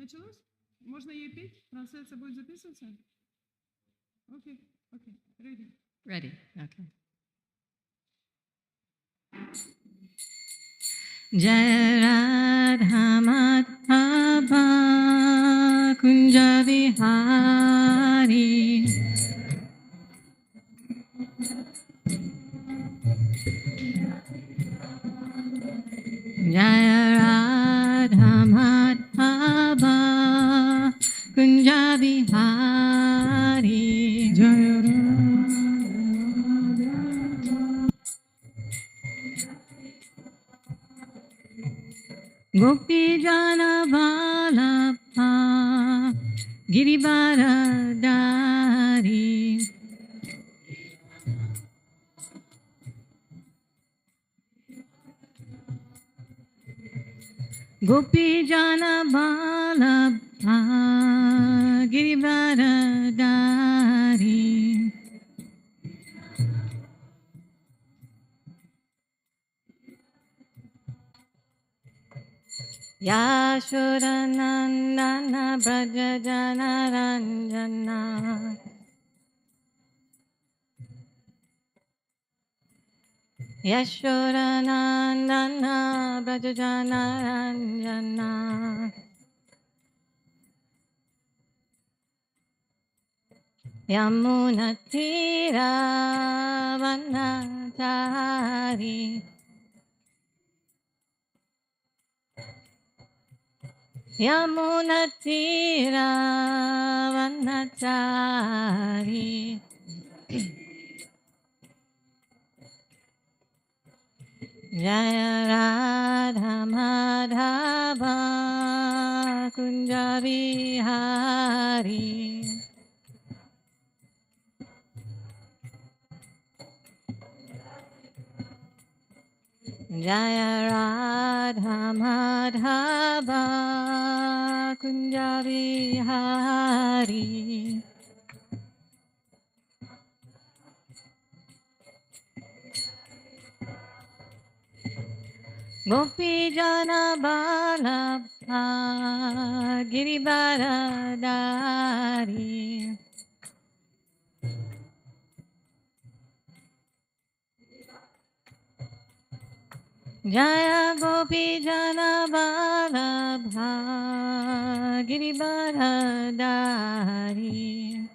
Началось? Можно ей петь? Трансляция будет записываться? Окей, окей. Ready. Ready, okay. Jai Radha Madhava Kunja Vihari Jai Radha Madhava Kunja Vihari Jai Gopi Jana Vallabha Girivaradari Gopi Jana Vallabha Girivaradari Yashodanandana Braja Jana Ranjana Yashodanandana Braja Jana Ranjana Yamunatira Vanachari Yamunatira Vanachari Jaya Radha Madhava Kunja Vihari Jaya Radha Madhava Kunja Vihari Gopi Jana Vallabha Girivaradari Jaya Gopi Jana Vallabha Girivaradari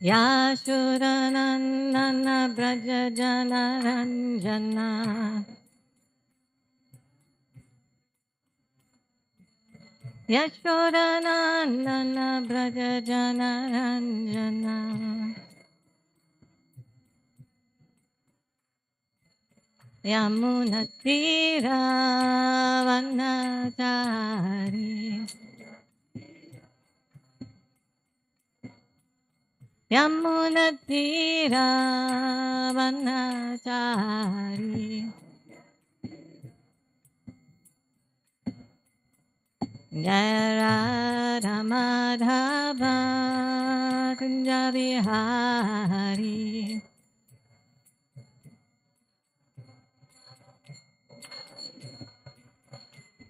Yashodanandana Braja Jana Ranjana Yashodanandana Braja Jana Ranjana Yamunatira Vanachari Yamunatira Vanachari Jaya Radha Madhava Kunja Vihari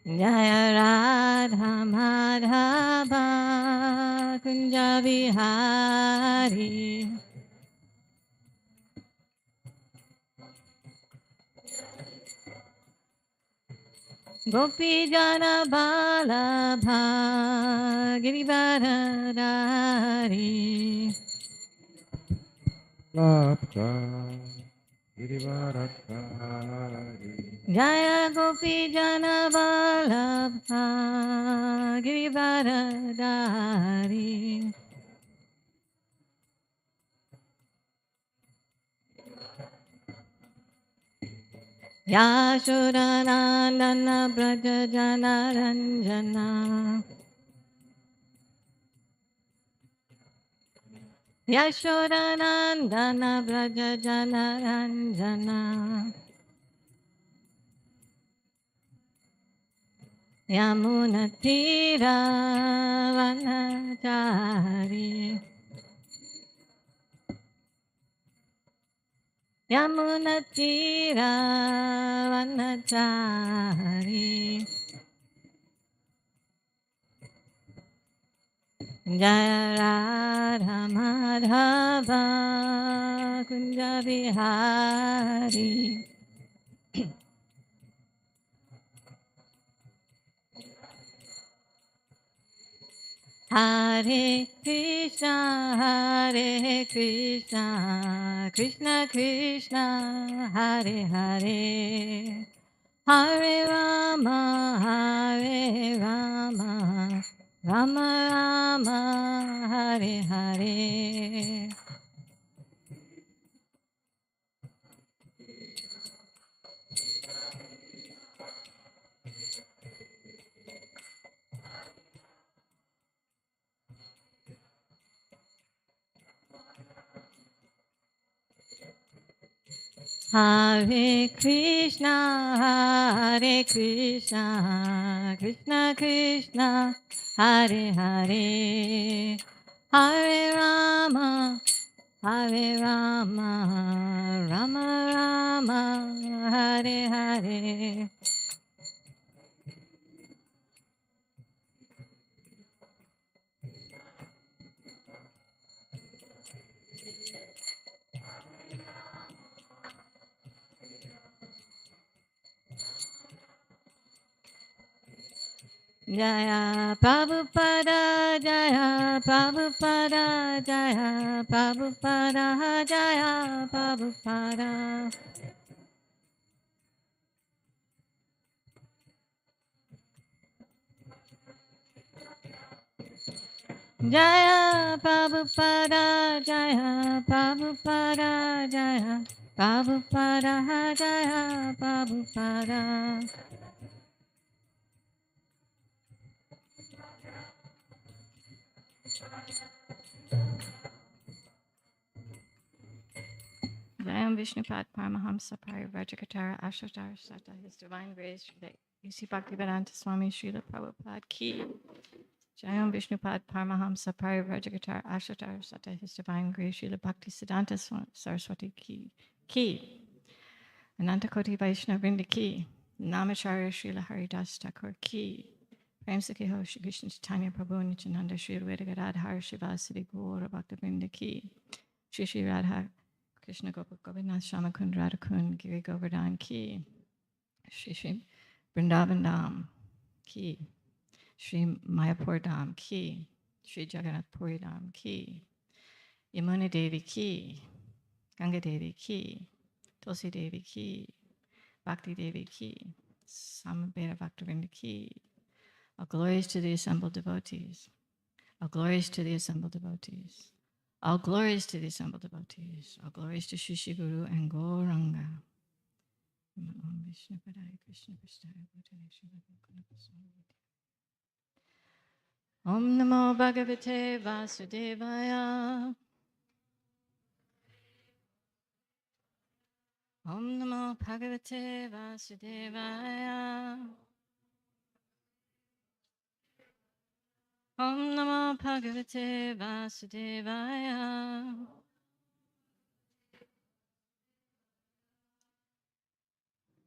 Jaya Radha Madhava Kunja Vihari Gopi Jana Vallabha Girivaradari Radha Girivaradari Jaya Gopi Jana Vallabha Girivaradari Yashodanandana Braja Jana Ranjana Yashodanandana Braja Jana Ranjana Yamunatira Vanachari Yamunatira Vanachari Jaya Radha Madhava Kunja Vihari Hare Krishna, Krishna Krishna, Hare Hare, Hare Rama, Rama Rama, Hare Hare. Hare Krishna, Krishna Krishna, Hare Hare, Hare Rama, Rama Rama, Hare Hare. Jaya Prabhupada, Jaya Prabhupada, Jaya Prabhupada, Jaya Prabhupada. Jaya Prabhupada, Jaya Prabhupada, Jaya Prabhupada, Jaya Prabhupada. Jayam Vishnupad Paramahamsa Parivrajakattara Ashatara Sata, His Divine Grace, U.C. Bhaktivedanta Swami Srila Prabhupada Ki. Jayam Vishnupad Paramahamsa Parivrajakattara Ashatara Sata, His Divine Grace, Srila Bhaktisiddhanta Saraswati Ki. Anantakoti Vaishnava Vrinda Ki. Namacharya Srila Haridas Thakur Ki. Prem Sakhi Ho Shri Krishna Chaitanya Prabhu Nityananda Shri Advaita Gadadhar Shivasadi Gaura Bhakta Vrinda Ki. Shri Shri Radha Krishna Gopa Govinath Shamakund Radhakund Giri Govardhan Ki. Shri Shri Vrindavan Dham Ki. Shri Mayapur Dham Ki. Shri Jagannath Puri Dham Ki. Yamuna Devi Ki. Ganga Devi Ki. Tulsi Devi Ki. Bhakti Devi Ki. Samaveda Bhaktivinoda Ki. All glories to the assembled devotees. All glories to the assembled devotees. All glories to the assembled devotees. All glories to Shri Shri Guru and Gauranga. Om Vishnu Padaya Krishna Prasthaya Bhutale Srila Om Namo Bhagavate Vasudevaya. Om Namo Bhagavate Vasudevaya. Om Namo Bhagavate Vasudevaya.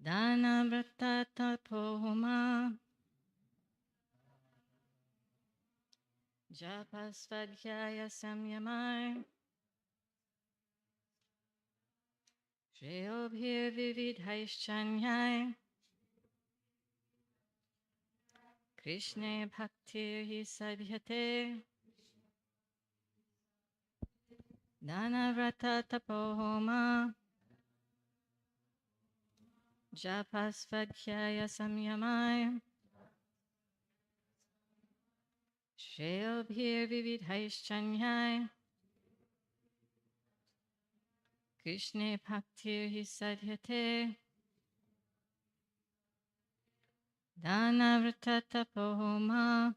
Dana Vrata Tapohoma Japa Svadhyaya Samyamai Shreyobhir Vividhaishchanyai Krishne Bhaktir Hi Sadhyate Dana Vrata Tapohoma Japa Svadhyaya Samyamai Shreyobhir Vividhaishchanyai Krishne Bhaktir Hi Sadhyate Dana Vrata Tapohoma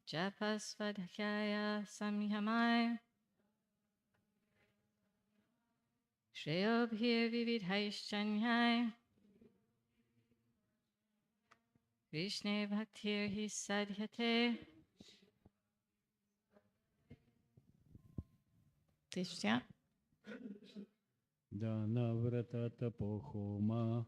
Japa Svadhyaya Samyamai Shreyobhir Vividhaishchanyai Krishne Bhaktir Hi Sadhyate. Please stand. Dhanavrata tapohoma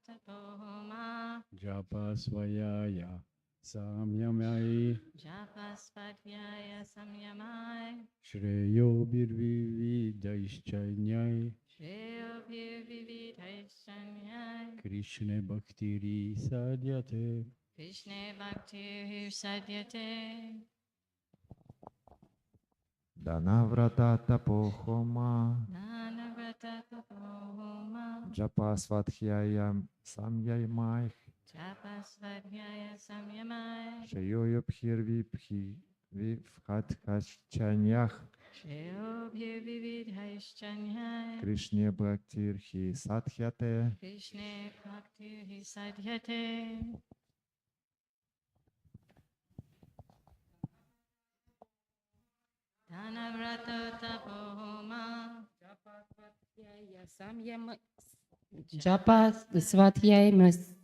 Tapohoma. japa svayaya samyamai Japaspadhyaya samyamai. shreyo birvividaishchanyai Shreyovirvividhaishanyai. Krishna bhaktiri sadhyate. Krishna bhaktir sadyate. Dhanavrata tapohoma Nanavrata tapohoma. japa svadhyayam samyamai Japaspadhyaya samyamai. shreyoyobhirvibhi vivhatkachanyah Shreyovirvividhaishanyai. Krishna bhaktirhi sadhyate. Krishna bhaktir sadyate. Dhanavrata tapohoma. Japa Svathyaya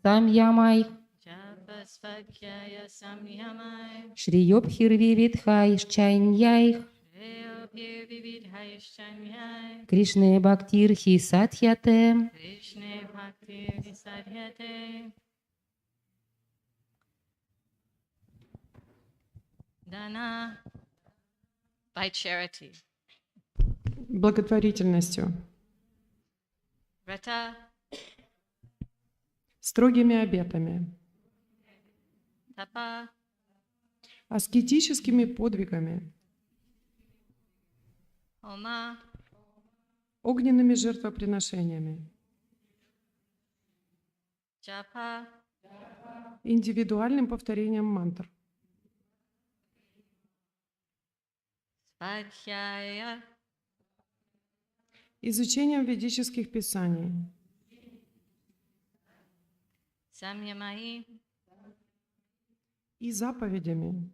Samyamai Japaspadhyaya samyamai. Shri-Yobhir-Vividhai Shchanyai Shreyovirvividhaishanyai. Krishna Bhaktirhi Satyate. Krishna bhaktir sadyate. Dana by charity. Благотворительностью, Vrata строгими обетами, tapa аскетическими подвигами, homa огненными жертвоприношениями, japa индивидуальным повторением мантр, svadhyaya изучением ведических писаний, samyamai и заповедями,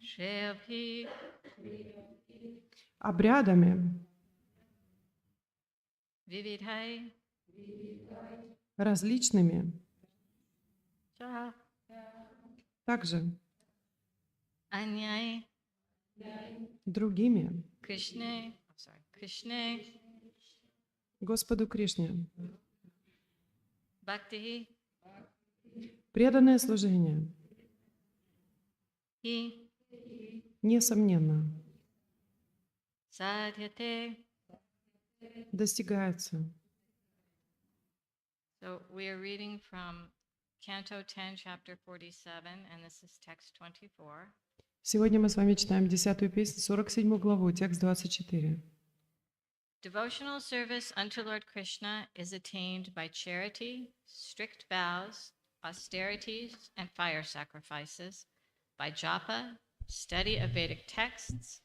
shreyabhi обрядами, vividhai различными, cha также anyai другими, Krishna Господу Кришне, bhakti преданное служение, hi несомненно, sadhyate. достигается. So we are reading from Canto 10, Chapter 47, and this is text 24. Сегодня мы с вами читаем 10-ю песню, 47 главу, текст 24. Devotional service unto Lord Krishna is attained by charity, strict vows, austerities, and fire sacrifices, by japa, study of Vedic texts,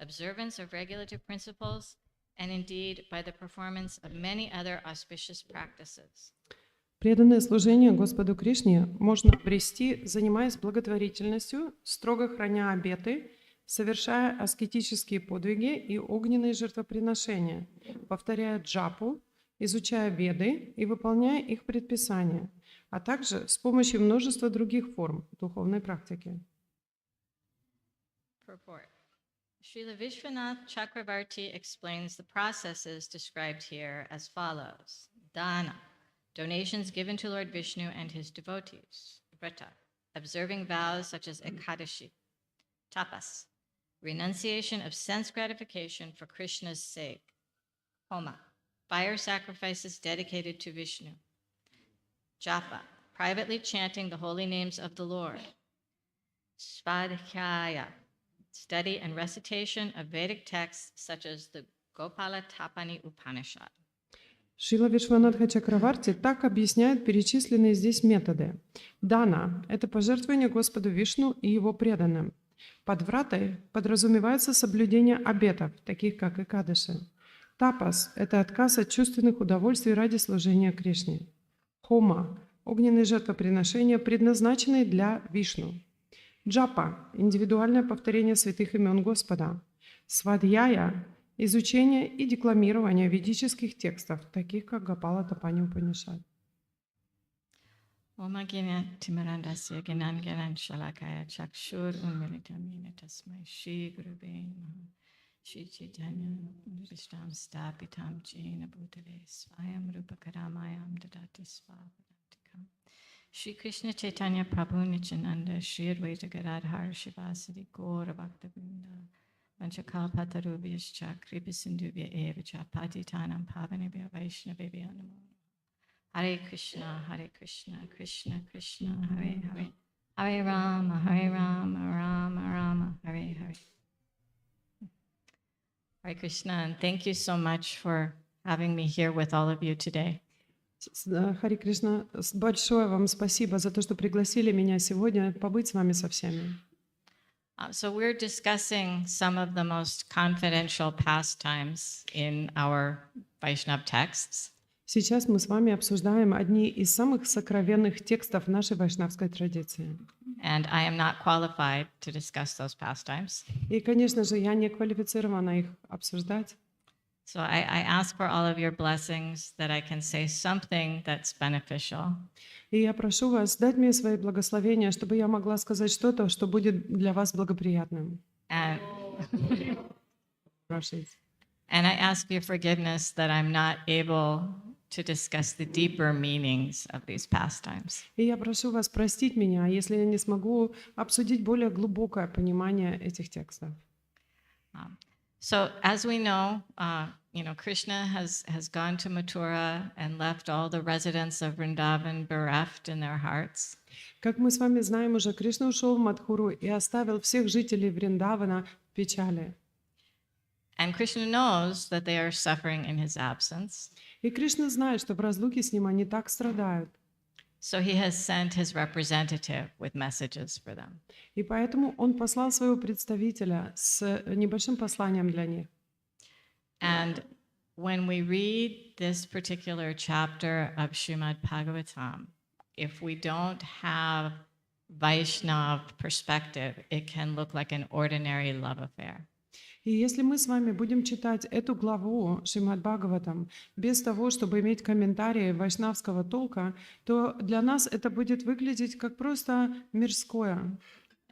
observance of regulative principles, and indeed by the performance of many other auspicious practices. Преданное служение Господу Кришне можно обрести, занимаясь благотворительностью, строго храня обеты, совершая аскетические подвиги и огненные жертвоприношения, повторяя джапу, изучая веды и выполняя их предписания, а также с помощью множества других форм духовной практики. Purport. Srila Vishwanath Chakravarti explains the processes described here as follows. Dana, donations given to Lord Vishnu and his devotees. Vrata, observing vows such as Ekadashi. Tapas, renunciation of sense gratification for Krishna's sake. Homa, fire sacrifices dedicated to Vishnu. Japa, privately chanting the holy names of the Lord. Svadhyaya, study and recitation of Vedic texts such as the Gopala Tapani Upanishad. Шрила Вишванатха Чакраварти так объясняет перечисленные здесь методы. Дана – это пожертвование Господу Вишну и его преданным. Под вратой подразумевается соблюдение обетов, таких как Экадаши. Тапас – это отказ от чувственных удовольствий ради служения Кришне. Хома – огненные жертвоприношения, предназначенные для Вишну. Джапа – индивидуальное повторение святых имен Господа. Свадьяя – изучение и декламирование ведических текстов, таких как Гопала Тапани Упанишад. Oma Gina Timarandasya Ginan Ginan Shalakaya Chakshur Unmilitamina Tasmai Shri Gurube Namaha. Shri Chaitanya Rishtam Stapitam Jena Bhutale Swayam Rupa Karamayam Dadati Svapadantikam Shri Krishna Chaitanya Prabhu Nityananda Shri Advaita Gadadhar Shivasadi Gaura Bhaktivinoda Vanchakalpatarubhyascha Kripasindubhya Evacha Patitanam Pavanebhya Vaishnavebhya Namo Hare Krishna Krishna Krishna Hare Hare Hare Rama Rama Rama Hare Hare. Hare Krishna, and thank you so much for having me here with all of you today. Хари Кришна, большое вам спасибо за то, что пригласили меня сегодня побыть с вами со всеми. So we're discussing some of the most confidential pastimes in our Vaishnav texts. Сейчас мы с вами обсуждаем одни из самых сокровенных текстов нашей вайшнавской традиции. And I am not qualified to discuss those pastimes. И, конечно же, я не квалифицирована их обсуждать. So I ask for all of your blessings that I can say something that's beneficial. И я прошу вас дать мне свои благословения, чтобы я могла сказать что-то, что будет для вас благоприятным. And, Прошу. and I ask your forgiveness that I'm not able to discuss the deeper meanings of these pastimes. И я прошу вас простить меня, если я не смогу обсудить более глубокое понимание этих текстов. So as we know, Krishna has gone to Mathura and left all the residents of Vrindavan bereft in their hearts. Как мы с вами знаем уже, Кришна ушел в Мадхуру и оставил всех жителей Вриндавана в печали. And Krishna knows that they are suffering in his absence. И Кришна знает, что в разлуке с ним они так страдают. So he has sent his representative with messages for them. И поэтому он послал своего представителя с небольшим посланием для них. And when we read this particular chapter of Srimad Bhagavatam, if we don't have Vaishnav perspective, it can look like an ordinary love affair. И если мы с вами будем читать эту главу Шримад Бхагаватам без того, чтобы иметь комментарии вайшнавского толка, то для нас это будет выглядеть как просто мирское.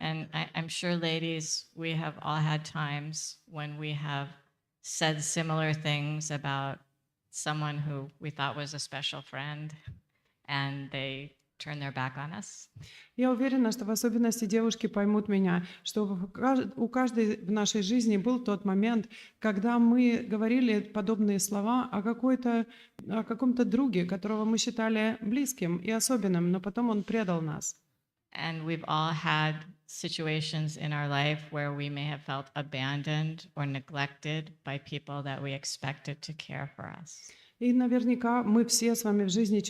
And I'm sure, ladies, we have all had times when we have said similar things about someone who we thought was a special friend, and they turn their back on us. Я уверена, что в особенности девушки поймут меня, что у каждой в нашей жизни был тот момент, когда мы говорили подобные слова о каком-то друге, которого мы считали близким и особенным, но потом он предал нас. And we've all had situations in our life where we may have felt abandoned or neglected by people that we expected to care for us. И наверняка мы все с вами в жизни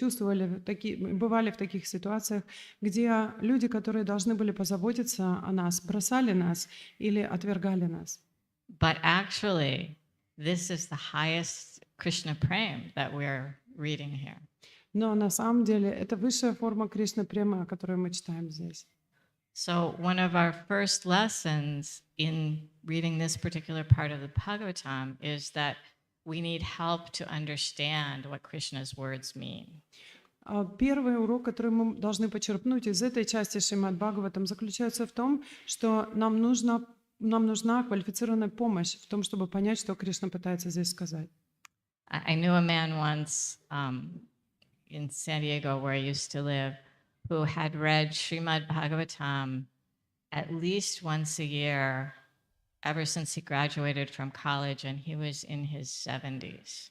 бывали в таких ситуациях, где люди, которые должны были позаботиться о нас, бросали нас или отвергали нас. But actually, this is the highest Krishna prem that we're reading here. Но на самом деле это высшая форма Кришна премы, которую мы читаем здесь. So one of our first lessons in reading this particular part of the Bhagavatam is that we need help to understand what Krishna's words mean. Первый урок, который мы должны почерпнуть из этой части Шримад Бхагаватам, заключается в том, что нам нужна квалифицированная помощь в том, чтобы понять, что Кришна пытается здесь сказать. I knew a man once in San Diego, where I used to live, who had read Srimad Bhagavatam at least once a year ever since he graduated from college, and he was in his 70s.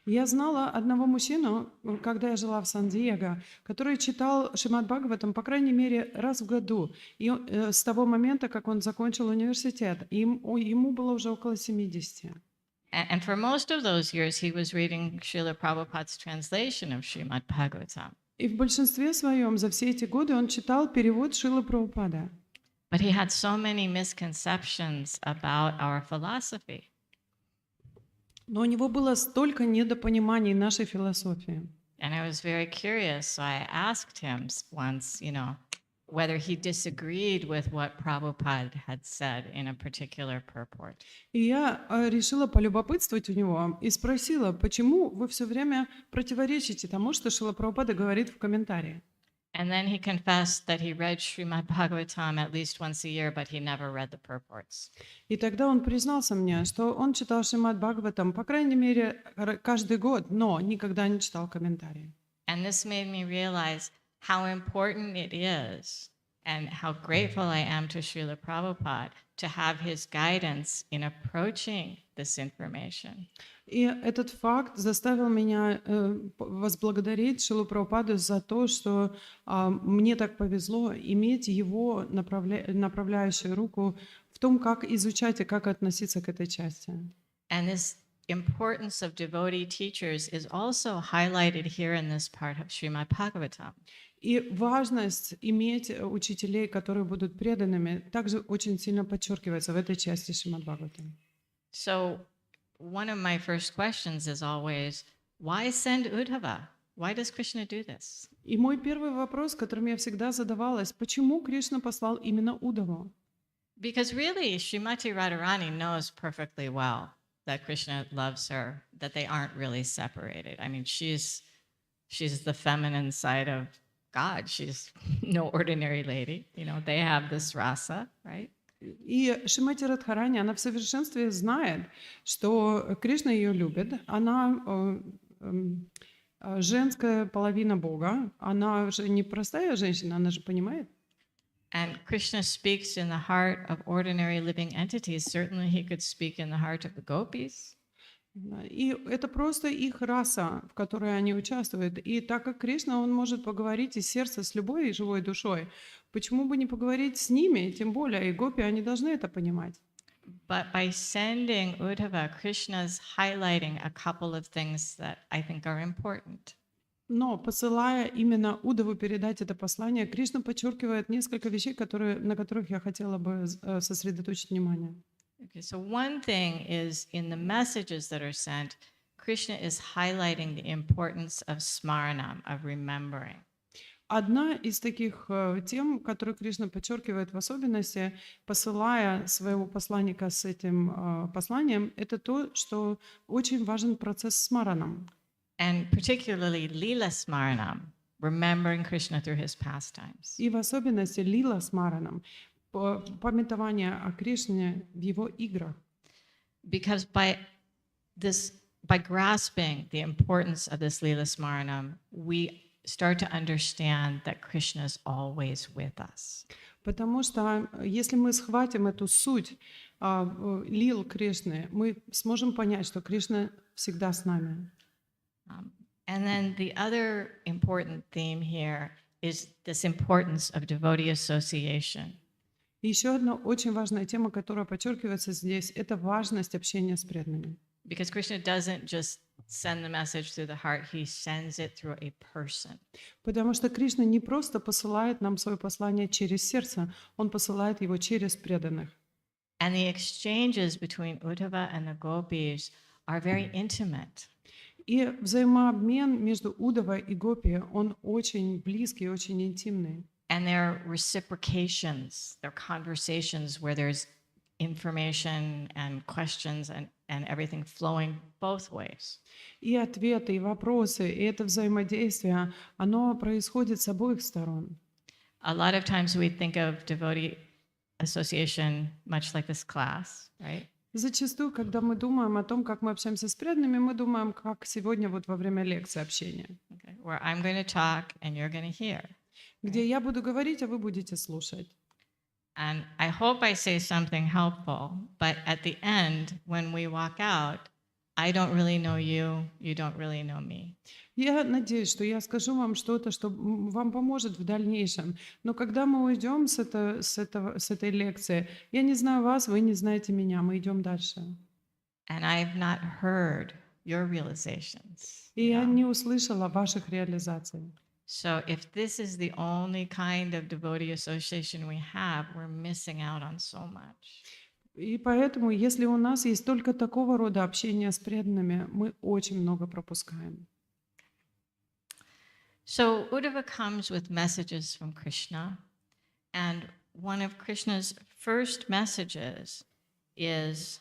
Я знала одного мужчину, когда я жила в Сан-Диего, который читал Шримад Бхагаватам, по крайней мере, раз в году. И с того момента, как он закончил университет, ему было уже около 70. And for most of those years, he was reading Srila Prabhupada's translation of Srimad Bhagavatam. И в большинстве своем за все эти годы он читал перевод Шрилы Прабхупады. But he had so many misconceptions about our philosophy. Но у него было столько недопониманий нашей философии. And I was very curious, so I asked him once, whether he disagreed with what Prabhupada had said in a particular purport. И я решила полюбопытствовать у него и спросила, почему вы все время противоречите тому, что Шрила Прабхупада говорит в комментарии. And then he confessed that he read Srimad Bhagavatam at least once a year, but he never read the purports. И тогда он признался мне, что он читал Шримад Бхагаватам, по крайней мере, каждый год, но никогда не читал комментарии. And this made me realize how important it is and how grateful I am to Srila Prabhupada to have his guidance in approaching this information. И этот факт заставил меня возблагодарить Шрилу Прабхупаду за то, что мне так повезло иметь его направляющую руку в том, как изучать и как относиться к этой части. And this importance of devotee teachers is also highlighted here in this part of Srimad Bhagavatam. И важность иметь учителей, которые будут преданными, также очень сильно подчеркивается в этой части Шримад Бхагаватам. So one of my first questions is always, why send Uddhava? Why does Krishna do this? И мой первый вопрос, которым я всегда задавалась, почему Кришна послал именно Удаву? Because really, Srimati Radharani knows perfectly well that Krishna loves her, that they aren't really separated. I mean, she's the feminine side of God. She's no ordinary lady. You know, they have this rasa, right? И Шримати Радхарани, она в совершенстве знает, что Кришна ее любит. Она женская половина Бога. Она же не простая женщина, она же понимает. And Krishna speaks in the heart of ordinary living entities. Certainly he could speak in the heart of the gopis. И это просто их раса, в которой они участвуют. И так как Кришна, он может поговорить из сердца с любой живой душой, почему бы не поговорить с ними? Тем более и гопи, они должны это понимать. But by sending Uddhava, Krishna's highlighting a couple of things that I think are important. Но посылая именно Удаву передать это послание, Кришна подчеркивает несколько вещей, на которых я хотела бы сосредоточить внимание. Okay, so one thing is in the messages that are sent, Krishna is highlighting the importance of smaranam, of remembering. Одна из таких тем, которую Кришна подчеркивает в особенности, посылая своего посланника с этим посланием, это то, что очень важен процесс смараном. And particularly Lila Smaranam, remembering Krishna through his pastimes. И в особенности лила смараном, памятование о Кришне в его играх. Because by grasping the importance of this Lila Smaranam, we start to understand that Krishna is always with us. Потому что если мы схватим эту суть лил Кришны, мы сможем понять, что Кришна всегда с нами. And then the other important theme here is this importance of devotee association. И еще одна очень важная тема, которая подчеркивается здесь, это важность общения с преданными. Because Krishna doesn't just send the message through the heart, he sends it through a person. Потому что Кришна не просто посылает нам свое послание через сердце, он посылает его через преданных. And the exchanges between Uddhava and the gopis are very intimate. И взаимообмен между Удавой и Гопи, он очень близкий, очень интимный. And there are reciprocations, there are conversations where there's information and questions and everything flowing both ways. И ответы, и вопросы, и это взаимодействие, оно происходит с обоих сторон. A lot of times we think of devotee association much like this class, right? Зачастую, когда мы думаем о том, как мы общаемся с преданными, мы думаем, как сегодня вот во время лекции общения, Okay. Where I'm going to talk and you're going to hear. где я буду говорить, а вы будете слушать. And I hope I say something helpful, but at the end, when we walk out, I don't really know you, you don't really know me. Я надеюсь, что я скажу вам что-то, что вам поможет в дальнейшем. Но когда мы уйдем с этой лекции, я не знаю вас, вы не знаете меня, мы идем дальше. And I've not heard your realizations. И я не услышала ваших реализаций. So if this is the only kind of devotee association we have, we're missing out on so much. И поэтому, если у нас есть только такого рода общение с преданными, мы очень много пропускаем. So Uddhava comes with messages from Krishna, and one of Krishna's first messages is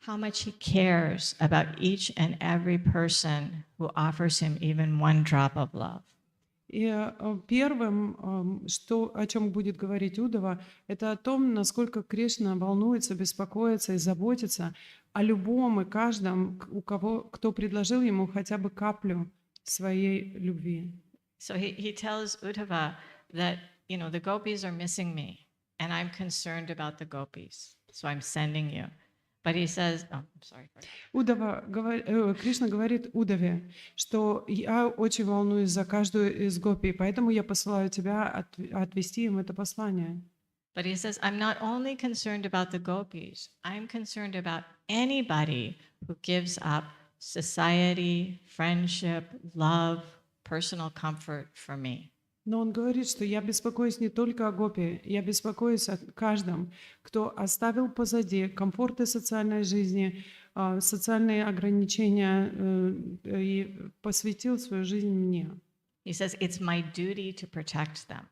how much he cares about each and every person who offers him even one drop of love. И первым, о чем будет говорить Удава, это о том, насколько Кришна волнуется, беспокоится и заботится о любом и каждом, кто предложил ему хотя бы каплю своей любви. So he tells Uddhava that, the gopis are missing me, and I'm concerned about the gopis. So I'm sending you. But he says, oh, I'm sorry. Кришна говорит Удаве, что я очень волнуюсь за каждую из гопи, поэтому я посылаю тебя отвести им это послание. But he says, I'm not only concerned about the gopis, I'm concerned about anybody who gives up society, friendship, love, personal comfort for me. Но он говорит, что я беспокоюсь не только о гопи, я беспокоюсь о каждом, кто оставил позади комфорты социальной жизни, социальные ограничения и посвятил свою жизнь мне. He says, it's my duty to protect them.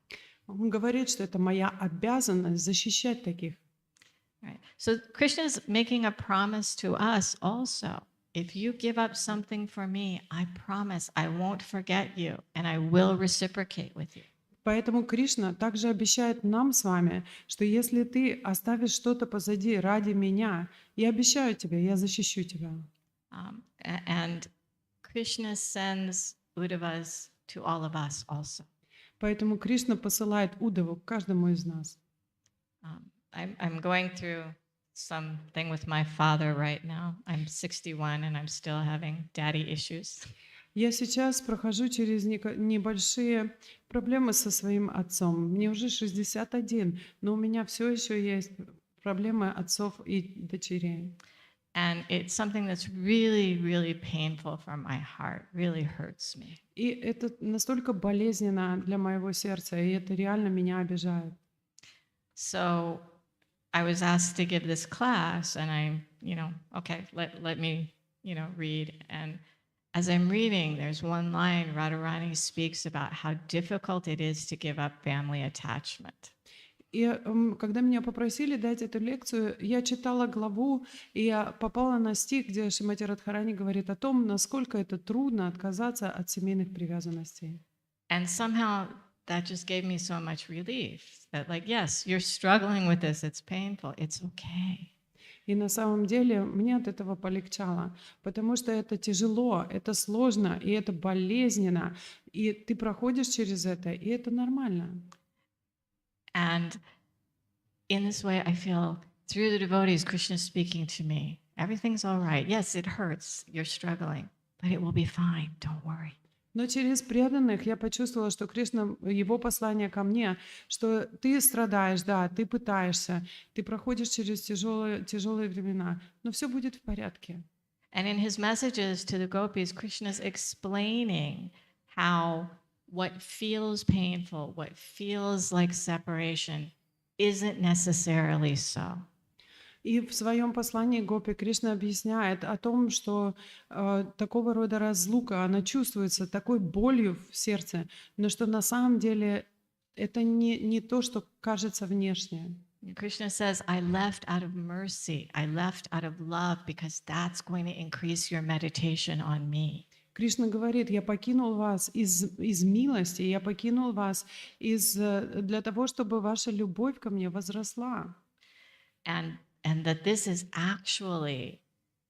Он говорит, что это моя обязанность защищать таких. Right. So Krishna is making a promise to us also. If you give up something for me, I promise I won't forget you and I will reciprocate with you. Поэтому Кришна также обещает нам с вами, что если ты оставишь что-то позади ради меня, я обещаю тебе, я защищу тебя. And Krishna sends Uddhavas to all of us also. Поэтому Кришна посылает Удаву к каждому из нас. I'm going through something with my father right now. I'm 61 and I'm still having daddy issues. Я сейчас прохожу через небольшие проблемы со своим отцом. Мне уже 61, но у меня все еще есть проблемы отцов и дочерей. And it's something that's really, really painful for my heart, really hurts me. И это настолько болезненно для моего сердца, и это реально меня обижает. So I was asked to give this class, and I'm, okay, let me, read. And as I'm reading, there's one line Radharani speaks about how difficult it is to give up family attachment. И когда меня попросили дать эту лекцию, я читала главу, и я попала на стих, где Шримати Радхарани говорит о том, насколько это трудно отказаться от семейных привязанностей. And somehow that just gave me so much relief that, yes, you're struggling with this, it's painful, it's okay. И на самом деле мне от этого полегчало, потому что это тяжело, это сложно, и это болезненно, и ты проходишь через это, и это нормально. And in this way, I feel through the devotees, Krishna is speaking to me. Everything's all right. Yes, it hurts. You're struggling, but it will be fine. Don't worry. Но через преданных я почувствовала, что Кришна, его послание ко мне, что ты страдаешь, да, ты пытаешься, ты проходишь через тяжелые времена, но все будет в порядке. And in his messages to the gopis, Krishna is explaining how what feels painful, what feels like separation, isn't necessarily so. И в своем послании Гопи Кришна объясняет о том, что такого рода разлука, она чувствуется такой болью в сердце, но что на самом деле это не то, что кажется внешне. Krishna says, I left out of mercy, I left out of love, because that's going to increase your meditation on me. Кришна говорит, я покинул вас из милости, я покинул вас для того, чтобы ваша любовь ко мне возросла. And that this is actually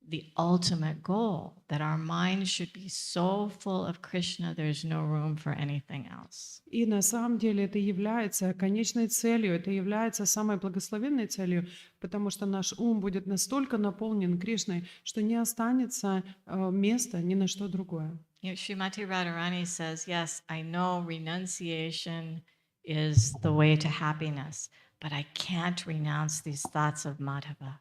the ultimate goal, that our mind should be so full of Krishna, there's no room for anything else. И на самом деле это является конечной целью, это является самой благословенной целью, потому что наш ум будет настолько наполнен Кришной, что не останется места ни на что другое. Srimati Radharani says, yes, I know renunciation is the way to happiness, but I can't renounce these thoughts of Madhava.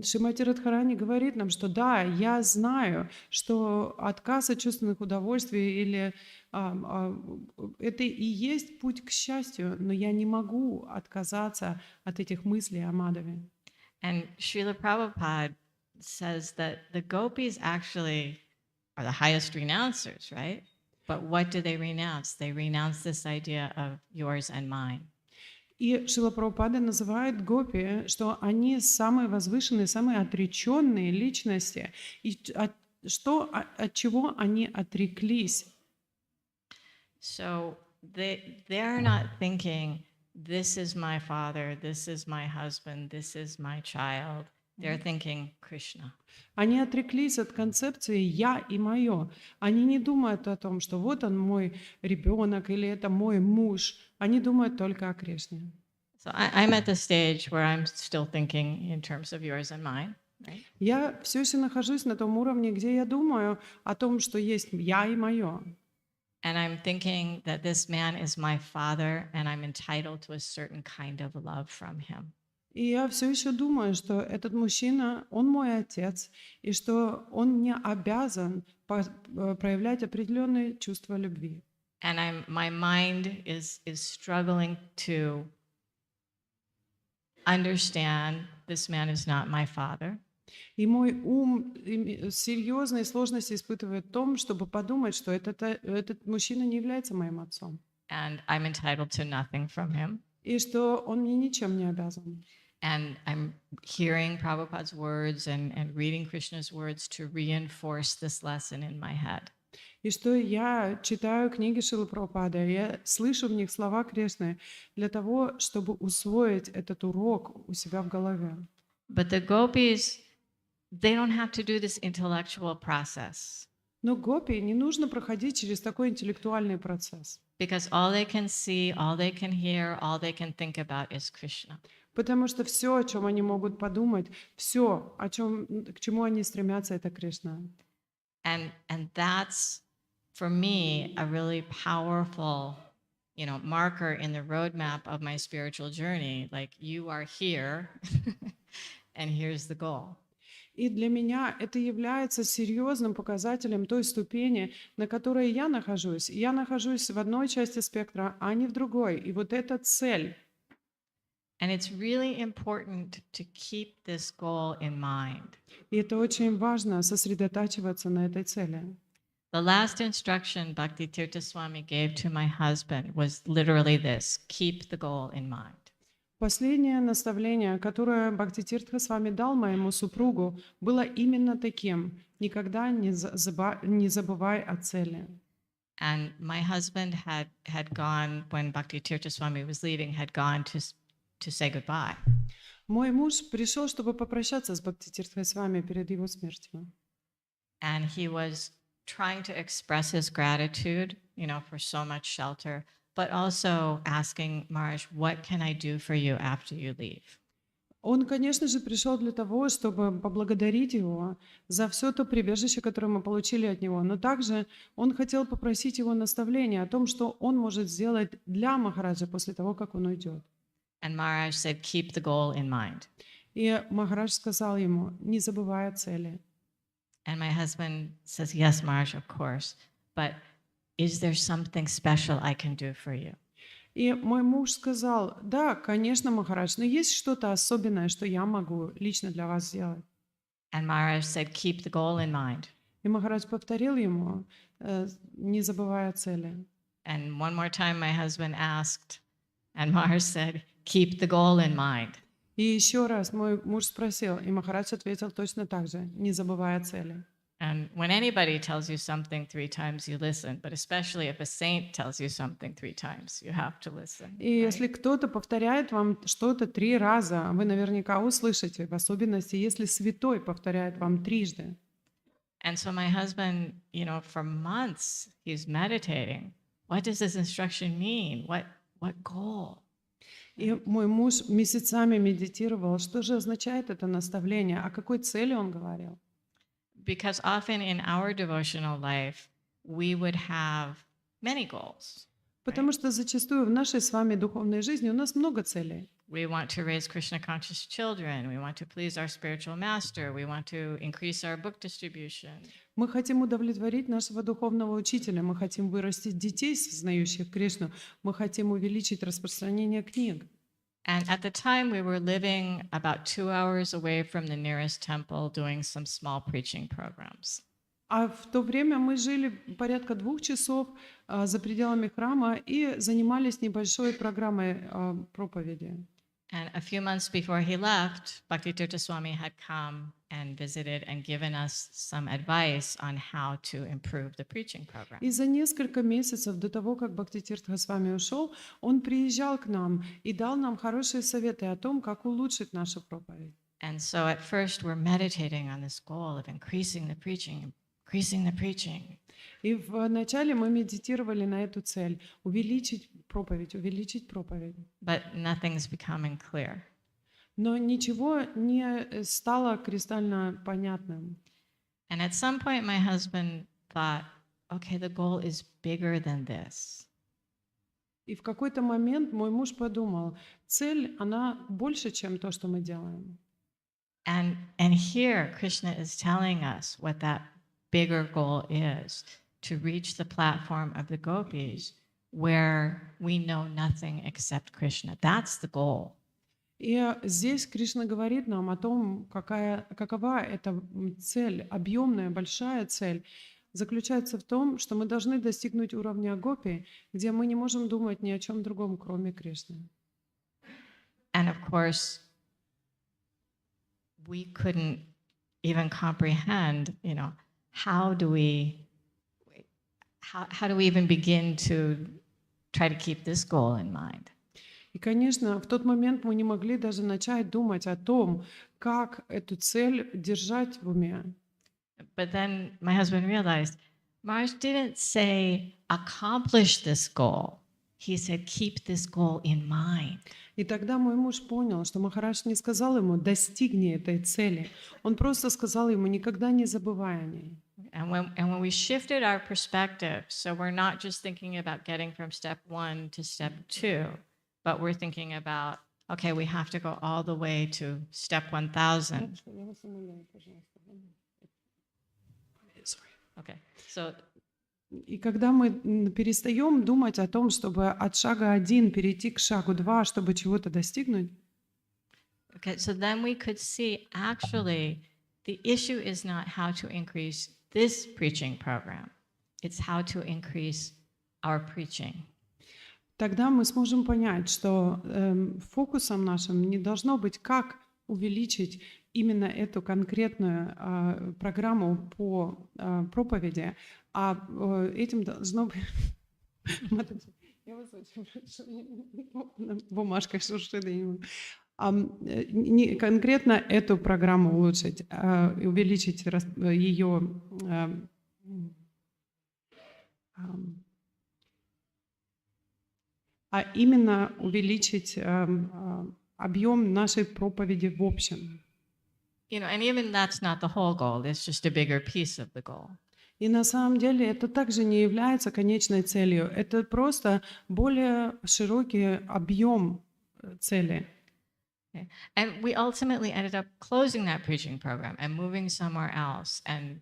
Шримати Радхарани говорит нам, что да, я знаю, что отказ от чувственных удовольствий или это и есть путь к счастью, но я не могу отказаться от этих мыслей о Мадхаве. And Srila Prabhupada says that the gopis actually are the highest renouncers, right? But what do they renounce? They renounce this idea of yours and mine. И Шрила Прабхупада называет гопи, что они самые возвышенные, самые отреченные личности. И от чего они отреклись? So they're not thinking, this is my father, this is my husband, this is my child. They're thinking Krishna. Они отреклись от концепции «я» и «моё». Они не думают о том, что вот он мой ребенок или это мой муж. Они думают только о Кришне. So I'm at the stage where I'm still thinking in terms of yours and mine, right? Я все еще нахожусь на том уровне, где я думаю о том, что есть «я» и «моё». And I'm thinking that this man is my father and I'm entitled to a certain kind of love from him. И я все еще думаю, что этот мужчина, он мой отец, и что он мне обязан проявлять определенные чувства любви. And my mind is struggling to understand this man is not my father. И мой ум серьезные сложности испытывает в том, чтобы подумать, что этот мужчина не является моим отцом. And I'm entitled to nothing from him. И что он мне ничем не обязан. And I'm hearing Prabhupada's words and reading Krishna's words to reinforce this lesson in my head. И что я читаю книги Шрилы Прабхупады, я слышу в них слова Кришны для того, чтобы усвоить этот урок у себя в голове. But the gopis, they don't have to do this intellectual process. Но гопи не нужно проходить через такой интеллектуальный процесс. Because all they can see, all they can hear, all they can think about is Krishna. Потому что все, о чем они могут подумать, все, к чему они стремятся, это Кришна. And that's, for me, a really powerful, marker in the roadmap of my spiritual journey. Like, you are here, and here's the goal. И для меня это является серьезным показателем той ступени, на которой я нахожусь. Я нахожусь в одной части спектра, а не в другой. И вот эта цель. And it's really important to keep this goal in mind. И это очень важно, сосредотачиваться на этой цели. The last instruction Bhakti Tirtha Swami gave to my husband was literally this: keep the goal in mind. Последнее наставление, которое Бхактитиртха с вами дал моему супругу, было именно таким: никогда не забывай о цели. And my husband had gone, when Bhakti Tirtha Swami was leaving, had gone to say goodbye. Мой муж пришел, чтобы попрощаться с Бхактитиртхой с вами перед его смертью. And he was trying to express his gratitude, for so much shelter, but also asking Maharaj, what can I do for you after you leave? Он, конечно же, пришел для того, чтобы поблагодарить его за все то прибежище, которое мы получили от него, но также он хотел попросить его наставления о том, что он может сделать для Махараджа после того, как он уйдет. And Maharaj said, keep the goal in mind. И Махарадж сказал ему: не забывай о цели. And my husband says, yes, Maharaj, of course, but is there something special I can do for you? И мой муж сказал: да, конечно, Махарадж, но есть что-то особенное, что я могу лично для вас сделать. And Maharaj said, keep the goal in mind. И Махарадж повторил ему: не забывай о цели. And one more time my husband asked, and Maharaj said, keep the goal in mind. И еще раз мой муж спросил, и Махарадж ответил точно так же: не забывай о цели. And when anybody tells you something 3 times, you listen. But especially if a saint tells you something 3 times, you have to listen. И если кто-то повторяет вам что-то 3 раза, вы наверняка услышите, в особенности, если святой повторяет вам трижды. And so my husband, for months, he's meditating. What does this instruction mean? What goal? И мой муж месяцами медитировал, что же означает это наставление, о какой цели он говорил. Because often in our devotional life, we would have many goals. Потому что зачастую в нашей с вами духовной жизни у нас много целей. We want to raise Krishna-conscious children. We want to please our spiritual master. We want to increase our book distribution. Мы хотим удовлетворить нашего духовного учителя, мы хотим вырастить детей, сознающих Кришну, мы хотим увеличить распространение книг. And at the time, we were living about 2 hours away from the nearest temple doing some small preaching programs. А в то время мы жили порядка 2 часов за пределами храма и занимались небольшой программой проповеди. And a few months before he left, Bhaktitirtha Swami had come and visited and given us some advice on how to improve the preaching program. И за несколько месяцев до того, как Бхактитиртха с вами ушел, он приезжал к нам и дал нам хорошие советы о том, как улучшить нашу проповедь. And so at first we're meditating on this goal of increasing the preaching, increasing the preaching. И вначале мы медитировали на эту цель — увеличить проповедь, увеличить проповедь. But nothing's becoming clear. Но ничего не стало кристально понятным. And at some point my husband thought, okay, the goal is bigger than this. И в какой-то момент мой муж подумал, цель, она больше, чем то, что мы делаем. And here Krishna is telling us what that bigger goal is, to reach the platform of the gopis where we know nothing except Krishna. That's the goal. И здесь Кришна говорит нам о том, какова эта цель, объемная, большая цель, заключается в том, что мы должны достигнуть уровня гопи, где мы не можем думать ни о чем другом, кроме Кришны. And of course, we couldn't even comprehend, how do we even begin to try to keep this goal in mind? И, конечно, в тот момент мы не могли даже начать думать о том, как эту цель держать в уме. But then my husband realized, Mars didn't say, accomplish this goal. He said, keep this goal in mind. И тогда мой муж понял, что Махарадж не сказал ему «достигни этой цели». Он просто сказал ему «никогда не забывай о ней». And when we shifted our perspective, so we're not just thinking about getting from step 1 to step 2, but we're thinking about, okay, we have to go all the way to step 1000. Okay, so И когда мы перестаем думать о том, чтобы от шага 1 перейти к шагу 2, чтобы чего-то достигнуть, okay, so then we could see actually the issue is not how to increase this preaching program. It's how to increase our preaching. тогда мы сможем понять, что фокусом нашим не должно быть, как увеличить именно эту конкретную программу по проповеди, а этим должно быть... Я вас очень прошу, на бумажках шуршит, я не могу. Не конкретно эту программу улучшить, увеличить ее а именно увеличить объем нашей проповеди в общем. And even that's not the whole goal. It's just a bigger piece of the goal. И на самом деле это также не является конечной целью. Это просто более широкий объем цели. Okay. And we ultimately ended up closing that preaching program and moving somewhere else, and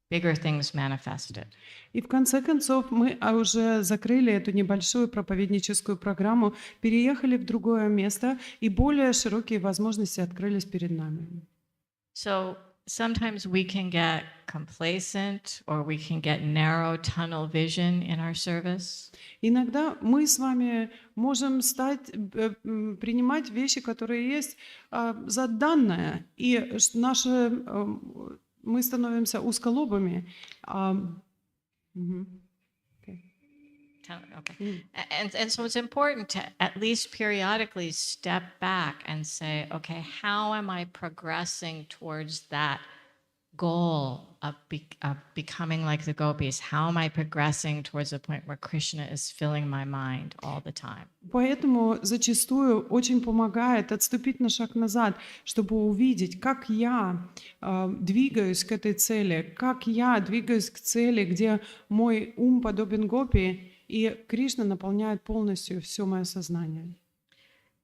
bigger things manifested. И в конце концов мы уже закрыли эту небольшую проповедническую программу, переехали в другое место, и более широкие возможности открылись перед нами. So sometimes we can get complacent or we can get narrow tunnel vision in our service. Иногда мы с вами можем принимать вещи, которые есть за данное, и мы становимся узколобыми. Okay. And so it's important to at least periodically step back and say, okay, how am I progressing towards that goal of becoming like the gopis? How am I progressing towards the point where Krishna is filling my mind all the time? Поэтому зачастую очень помогает отступить на шаг назад, чтобы увидеть, как я двигаюсь к этой цели, как я двигаюсь к цели, где мой ум подобен гопи, и Кришна наполняет полностью все мое сознание.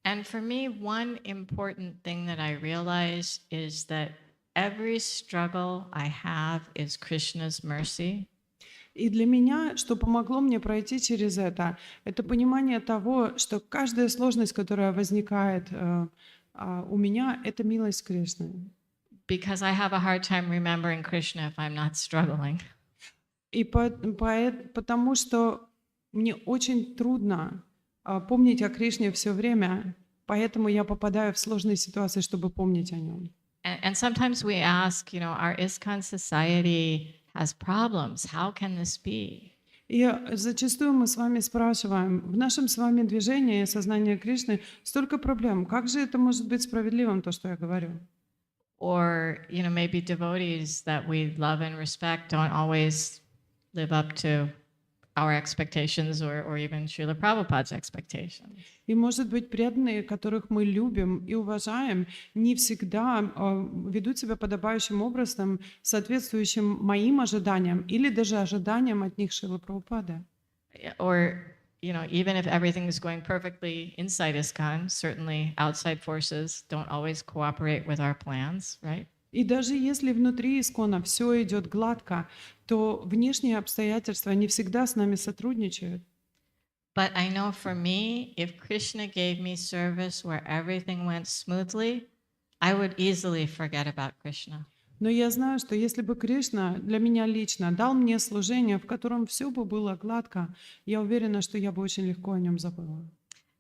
And for me, one important thing that I realize is that every struggle I have is Krishna's mercy. И для меня, что помогло мне пройти через это понимание того, что каждая сложность, которая возникает у меня, это милость Кришны. Because I have a hard time remembering Krishna if I'm not struggling. И потому что мне очень трудно помнить о Кришне все время, поэтому я попадаю в сложные ситуации, чтобы помнить о нем. And sometimes we ask, our ISKCON society has problems. How can this be? И зачастую мы с вами спрашиваем, в нашем с вами движении сознания Кришны столько проблем. Как же это может быть справедливым, то, что я говорю? Or, maybe devotees that we love and respect don't always live up to our expectations or even Srila Prabhupada's expectations. И, может быть, преданные, которых мы любим и уважаем, не всегда ведут себя подобающим образом, соответствующим моим ожиданиям или даже ожиданиям от них Шрилы Прабхупады. Or, even if everything is going perfectly inside ISKCON, certainly outside forces don't always cooperate with our plans, right? И даже если внутри Искона все идет гладко, то внешние обстоятельства не всегда с нами сотрудничают. But I know for me, if Krishna gave me service where everything went smoothly, I would easily forget about Krishna. Но я знаю, что если бы Кришна для меня лично дал мне служение, в котором все бы было гладко, я уверена, что я бы очень легко о нем забыла.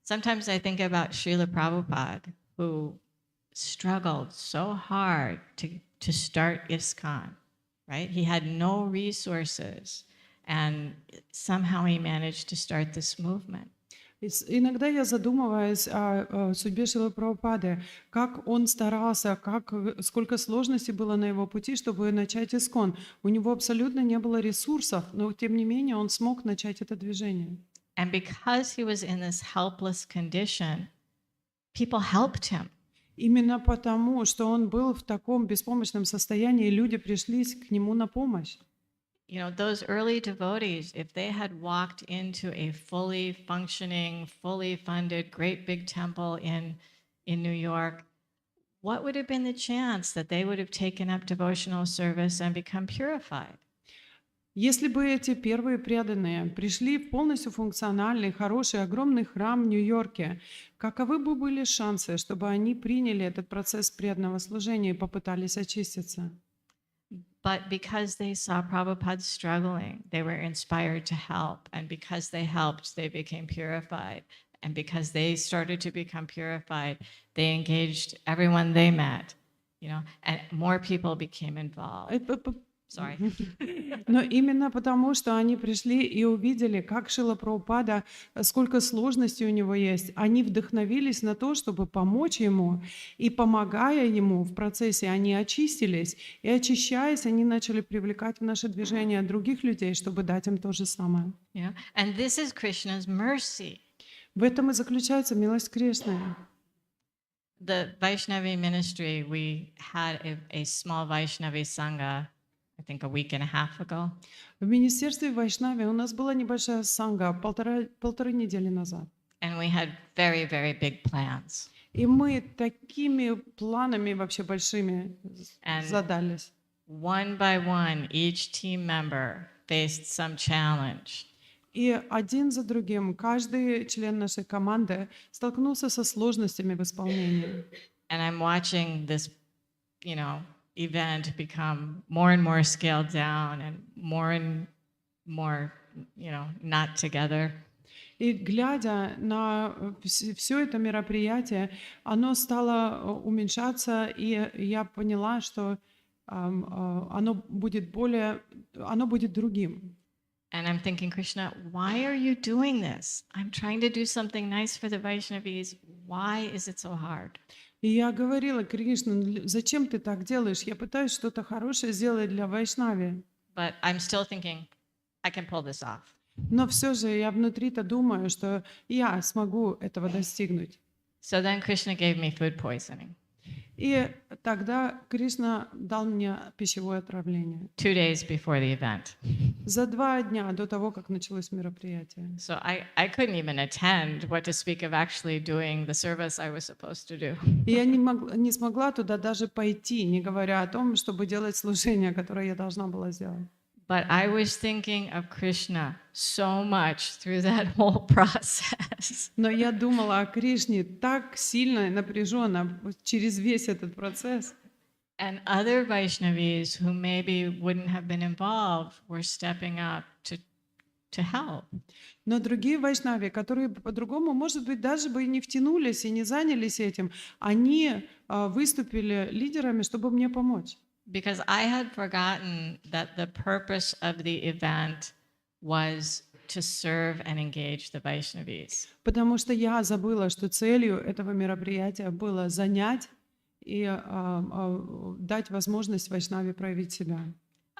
Sometimes I think about Srila Prabhupada, who struggled so hard to start ISKCON, right? He had no resources, and somehow he managed to start this movement. Иногда я задумываюсь о судьбе Шрилы Прабхупады, как он старался, сколько сложностей было на его пути, чтобы начать Искон. У него абсолютно не было ресурсов, но тем не менее он смог начать это движение. And because he was in this helpless condition, people helped him. Именно потому, что он был в таком беспомощном состоянии, люди пришли к нему на помощь. Those early devotees, if they had walked into a fully functioning, fully funded, great big temple in New York, what would have been the chance that they would have taken up devotional service and become purified? Если бы эти первые преданные пришли в полностью функциональный, хороший, огромный храм в Нью-Йорке, каковы бы были шансы, чтобы они приняли этот процесс преданного служения и попытались очиститься? But because they saw Prabhupada struggling, they were inspired to help. And because they helped, they became purified. And because they started to become purified, they engaged everyone they met, and more people became involved. Sorry. Но именно потому, что они пришли и увидели, как Шрила Прабхупада, сколько сложностей у него есть, они вдохновились на то, чтобы помочь ему, и помогая ему в процессе, они очистились, и очищаясь, они начали привлекать в наше движение других людей, чтобы дать им то же самое. And this is Krishna's mercy. В этом и заключается милость Кришны. The Vaishnavi ministry, we had a small Vaishnavi Sangha, I think a week and a half ago. В министерстве Вайшнави у нас была небольшая санга полторы недели назад. And we had very, very big plans. И мы такими планами вообще большими задались. One by one, each team member faced some challenge. И один за другим каждый член нашей команды столкнулся со сложностями в исполнении. And I'm watching this, event become more and more scaled down and more, not together. И глядя на все это мероприятие, оно стало уменьшаться, и я поняла, что оно будет другим. And I'm thinking, Krishna, why are you doing this? I'm trying to do something nice for the Vaishnavis. Why is it so hard? И я говорила: Кришна, зачем ты так делаешь? Я пытаюсь что-то хорошее сделать для Вайшнави. But I'm still thinking, I can pull this off. Но все же я внутри-то думаю, что я смогу этого достигнуть. So then Krishna gave me food poisoning. И тогда Кришна дал мне пищевое отравление. 2 days before the event. За 2 дня до того, как началось мероприятие. So I couldn't even attend, what to speak of actually doing the service I was supposed to do. И я не смогла туда даже пойти, не говоря о том, чтобы делать служение, которое я должна была сделать. But I was thinking of Krishna so much through that whole process. Но я думала о Кришне так сильно и напряженно через весь этот процесс. And other Vaishnavis who maybe wouldn't have been involved were stepping up to help. Но другие вайшнави, которые по-другому, может быть, даже бы и не втянулись и не занялись этим, они выступили лидерами, чтобы мне помочь. Because I had forgotten that the purpose of the event was to serve and engage the Vaishnavis. Потому что я забыла, что целью этого мероприятия было занять и дать возможность вайшнаве проявить себя.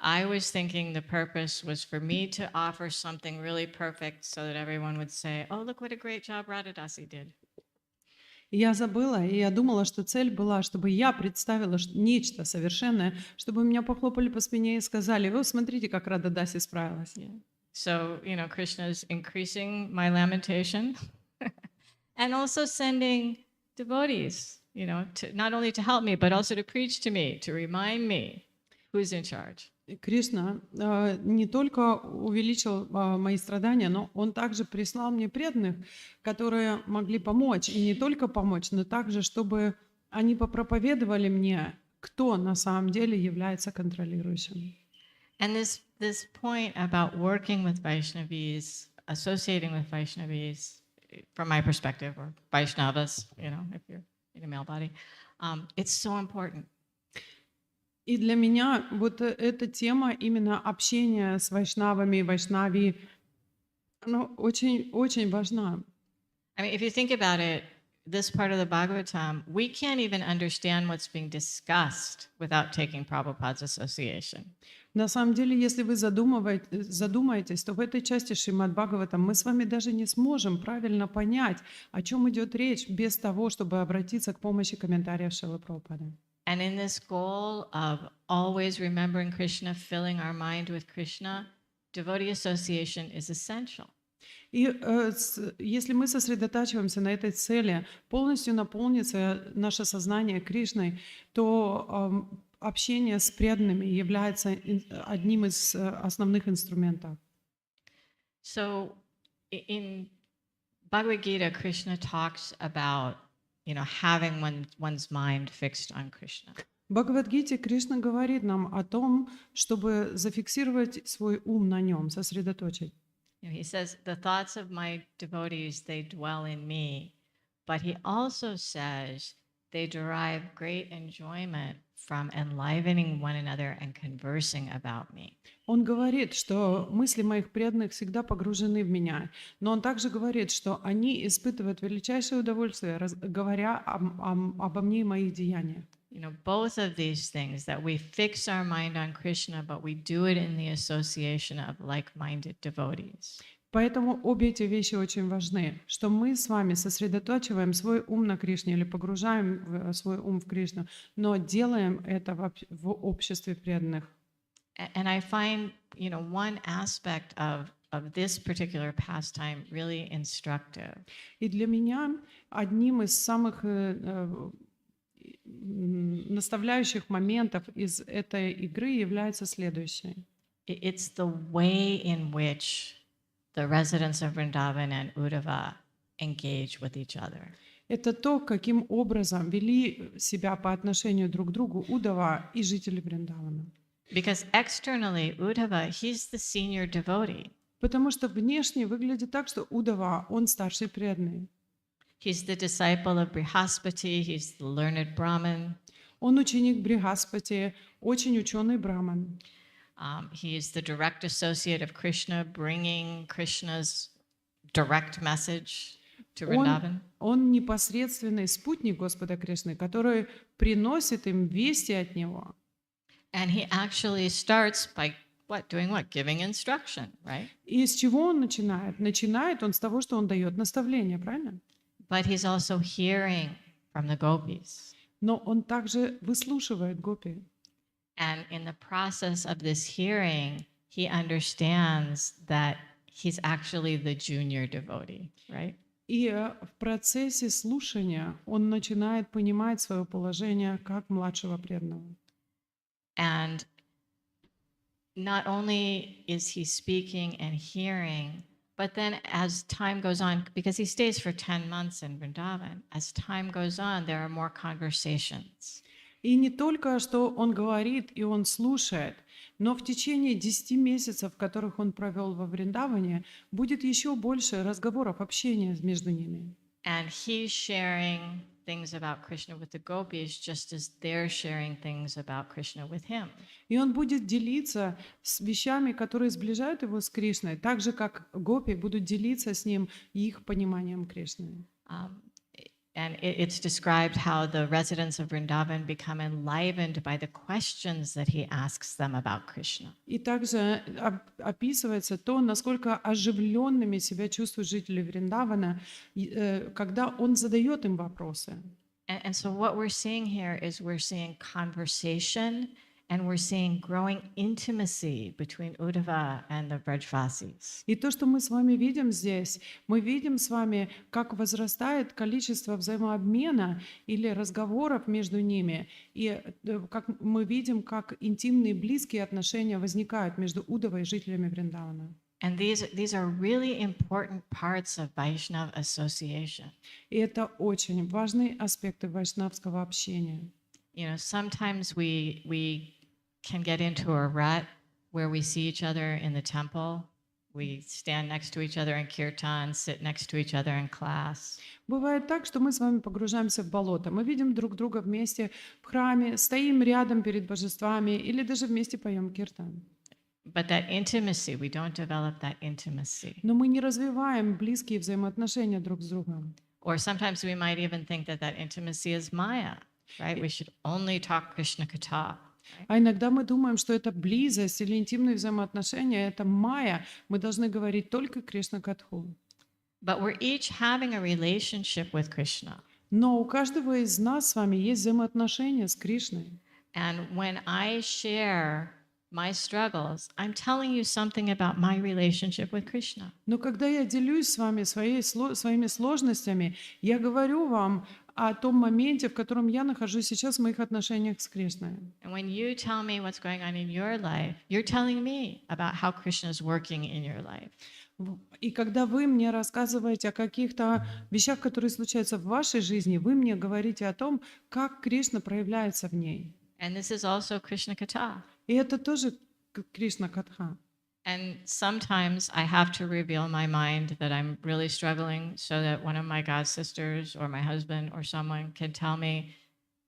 I was thinking the purpose was for me to offer something really perfect so that everyone would say, oh, look what a great job Radhadasi did. И я забыла, и я думала, что цель была, чтобы я представила нечто совершенное, чтобы меня похлопали по спине и сказали: «Вы смотрите, как Рада Даси справилась». So, Krishna is increasing my lamentation and also sending devotees, to, not only to help me, but also to preach to me, to remind me who's in charge. Кришна не только увеличил мои страдания, но Он также прислал мне преданных, которые могли помочь. И не только помочь, но также, чтобы они попроповедовали мне, кто на самом деле является контролирующим. And this point about working with Vaishnavis, associating with Vaishnavis, from my perspective, or Vaishnavas, if you're in a male body, it's so important. И для меня вот эта тема именно общения с вайшнавами, вайшнави, она очень важна. I mean, if you think about it, this part of the Bhagavatam, we can't even understand what's being discussed without taking Prabhupada's association. На самом деле, если вы задумаетесь, то в этой части Шримад Бхагаватам мы с вами даже не сможем правильно понять, о чем идет речь, без того, чтобы обратиться к помощи комментариев Шрилы Прабхупады. And in this goal of always remembering Krishna, filling our mind with Krishna, devotee association is essential. И если мы сосредотачиваемся на этой цели, полностью наполнится наше сознание Кришной, то общение с преданными является одним из основных инструментов. So in Bhagavad Gita, Krishna talks about having one's mind fixed on Krishna. В Бхагавад-гите Кришна говорит нам о том, чтобы зафиксировать свой ум на нем, сосредоточить. He says, the thoughts of my devotees, they dwell in me. But he also says they derive great enjoyment from enlivening one another and conversing about me. Он говорит, что мысли моих преданных всегда погружены в меня. Но он также говорит, что они испытывают величайшее удовольствие, говоря обо мне и моих деяниях. Both of these things, that we fix our mind on Krishna, but we do it in the association of like-minded devotees. Поэтому обе эти вещи очень важны, что мы с вами сосредотачиваем свой ум на Кришне или погружаем свой ум в Кришну, но делаем это в обществе преданных. And I find, one aspect of this particular pastime really instructive. И для меня одним из самых наставляющих моментов из этой игры является следующее. It's the way in which the residents of Vrindavan and Uddhava engage with each other. Это то, каким образом вели себя по отношению друг к другу Удава и жители Вриндавана. Because externally, Uddhava, he's the senior devotee. Потому что внешне выглядит так, что Удава, он старший преданный. He's the disciple of Brihaspati, he's the learned Brahmin. Он ученик Бригаспати, очень ученый браман. He is the direct associate of Krishna, bringing Krishna's direct message to Vrindavan. Он непосредственный спутник Господа Кришны, который приносит им вести от Него. And he actually starts by doing what? Giving instruction, right? И с чего он начинает? Начинает он с того, что он дает наставления, правильно? But he's also hearing from the gopis. Но он также выслушивает гопи. And in the process of this hearing, he understands that he's actually the junior devotee, right? И в процессе слушания он начинает понимать свое положение как младшего преданного. And not only is he speaking and hearing, but then as time goes on, because he stays for 10 months in Vrindavan, as time goes on, there are more conversations. И не только, что он говорит и он слушает, но в течение 10 месяцев, которых он провел во Вриндаване, будет еще больше разговоров, общения между ними. And he's sharing things about Krishna with the gopis just as they're sharing things about Krishna with him. И он будет делиться с вещами, которые сближают его с Кришной, так же, как гопи будут делиться с ним их пониманием Кришны. And it's described how the residents of Vrindavan become enlivened by the questions that he asks them about Krishna. И также описывается то, насколько оживленными себя чувствуют жители Вриндавана, когда он задает им вопросы. And so what we're seeing here is we're seeing conversation and we're seeing growing intimacy between Uddhava and the Brajvasis. И то, что мы с вами видим здесь, мы видим с вами, как возрастает количество взаимообмена или разговоров между ними, и как мы видим, как интимные близкие отношения возникают между Уддавой и жителями Вриндавана. And these are really important parts of Vaishnav association. И это очень важные аспекты вайшнавского общения. You know, sometimes we can get into a rut where we see each other in the temple. We stand next to each other in kirtan, sit next to each other in class. Бывает так, что мы с вами погружаемся в болото. Мы видим друг друга вместе в храме, стоим рядом перед божествами или даже вместе поем киртан. But that intimacy, we don't develop that intimacy. Но мы не развиваем близкие взаимоотношения друг с другом. Or sometimes we might even think that that intimacy is Maya, right? We should only talk Krishna Katha. А иногда мы думаем, что это близость или интимные взаимоотношения, это майя. Мы должны говорить только Кришна Катху. But we're each having a relationship with Krishna. Но у каждого из нас с вами есть взаимоотношения с Кришной. And when I share my struggles, I'm telling you something about my relationship with Krishna. Но когда я делюсь с вами своими сложностями, я говорю вам о том моменте, в котором я нахожусь сейчас в моих отношениях с Кришной. And when you tell me what's going on in your life, you're telling me about how Krishna is working in your life. И когда вы мне рассказываете о каких-то вещах, которые случаются в вашей жизни, вы мне говорите о том, как Кришна проявляется в ней. And this is also Krishna Katha. И это тоже Кришна Катха. And sometimes I have to reveal my mind that I'm really struggling so that one of my god sisters or my husband or someone can tell me,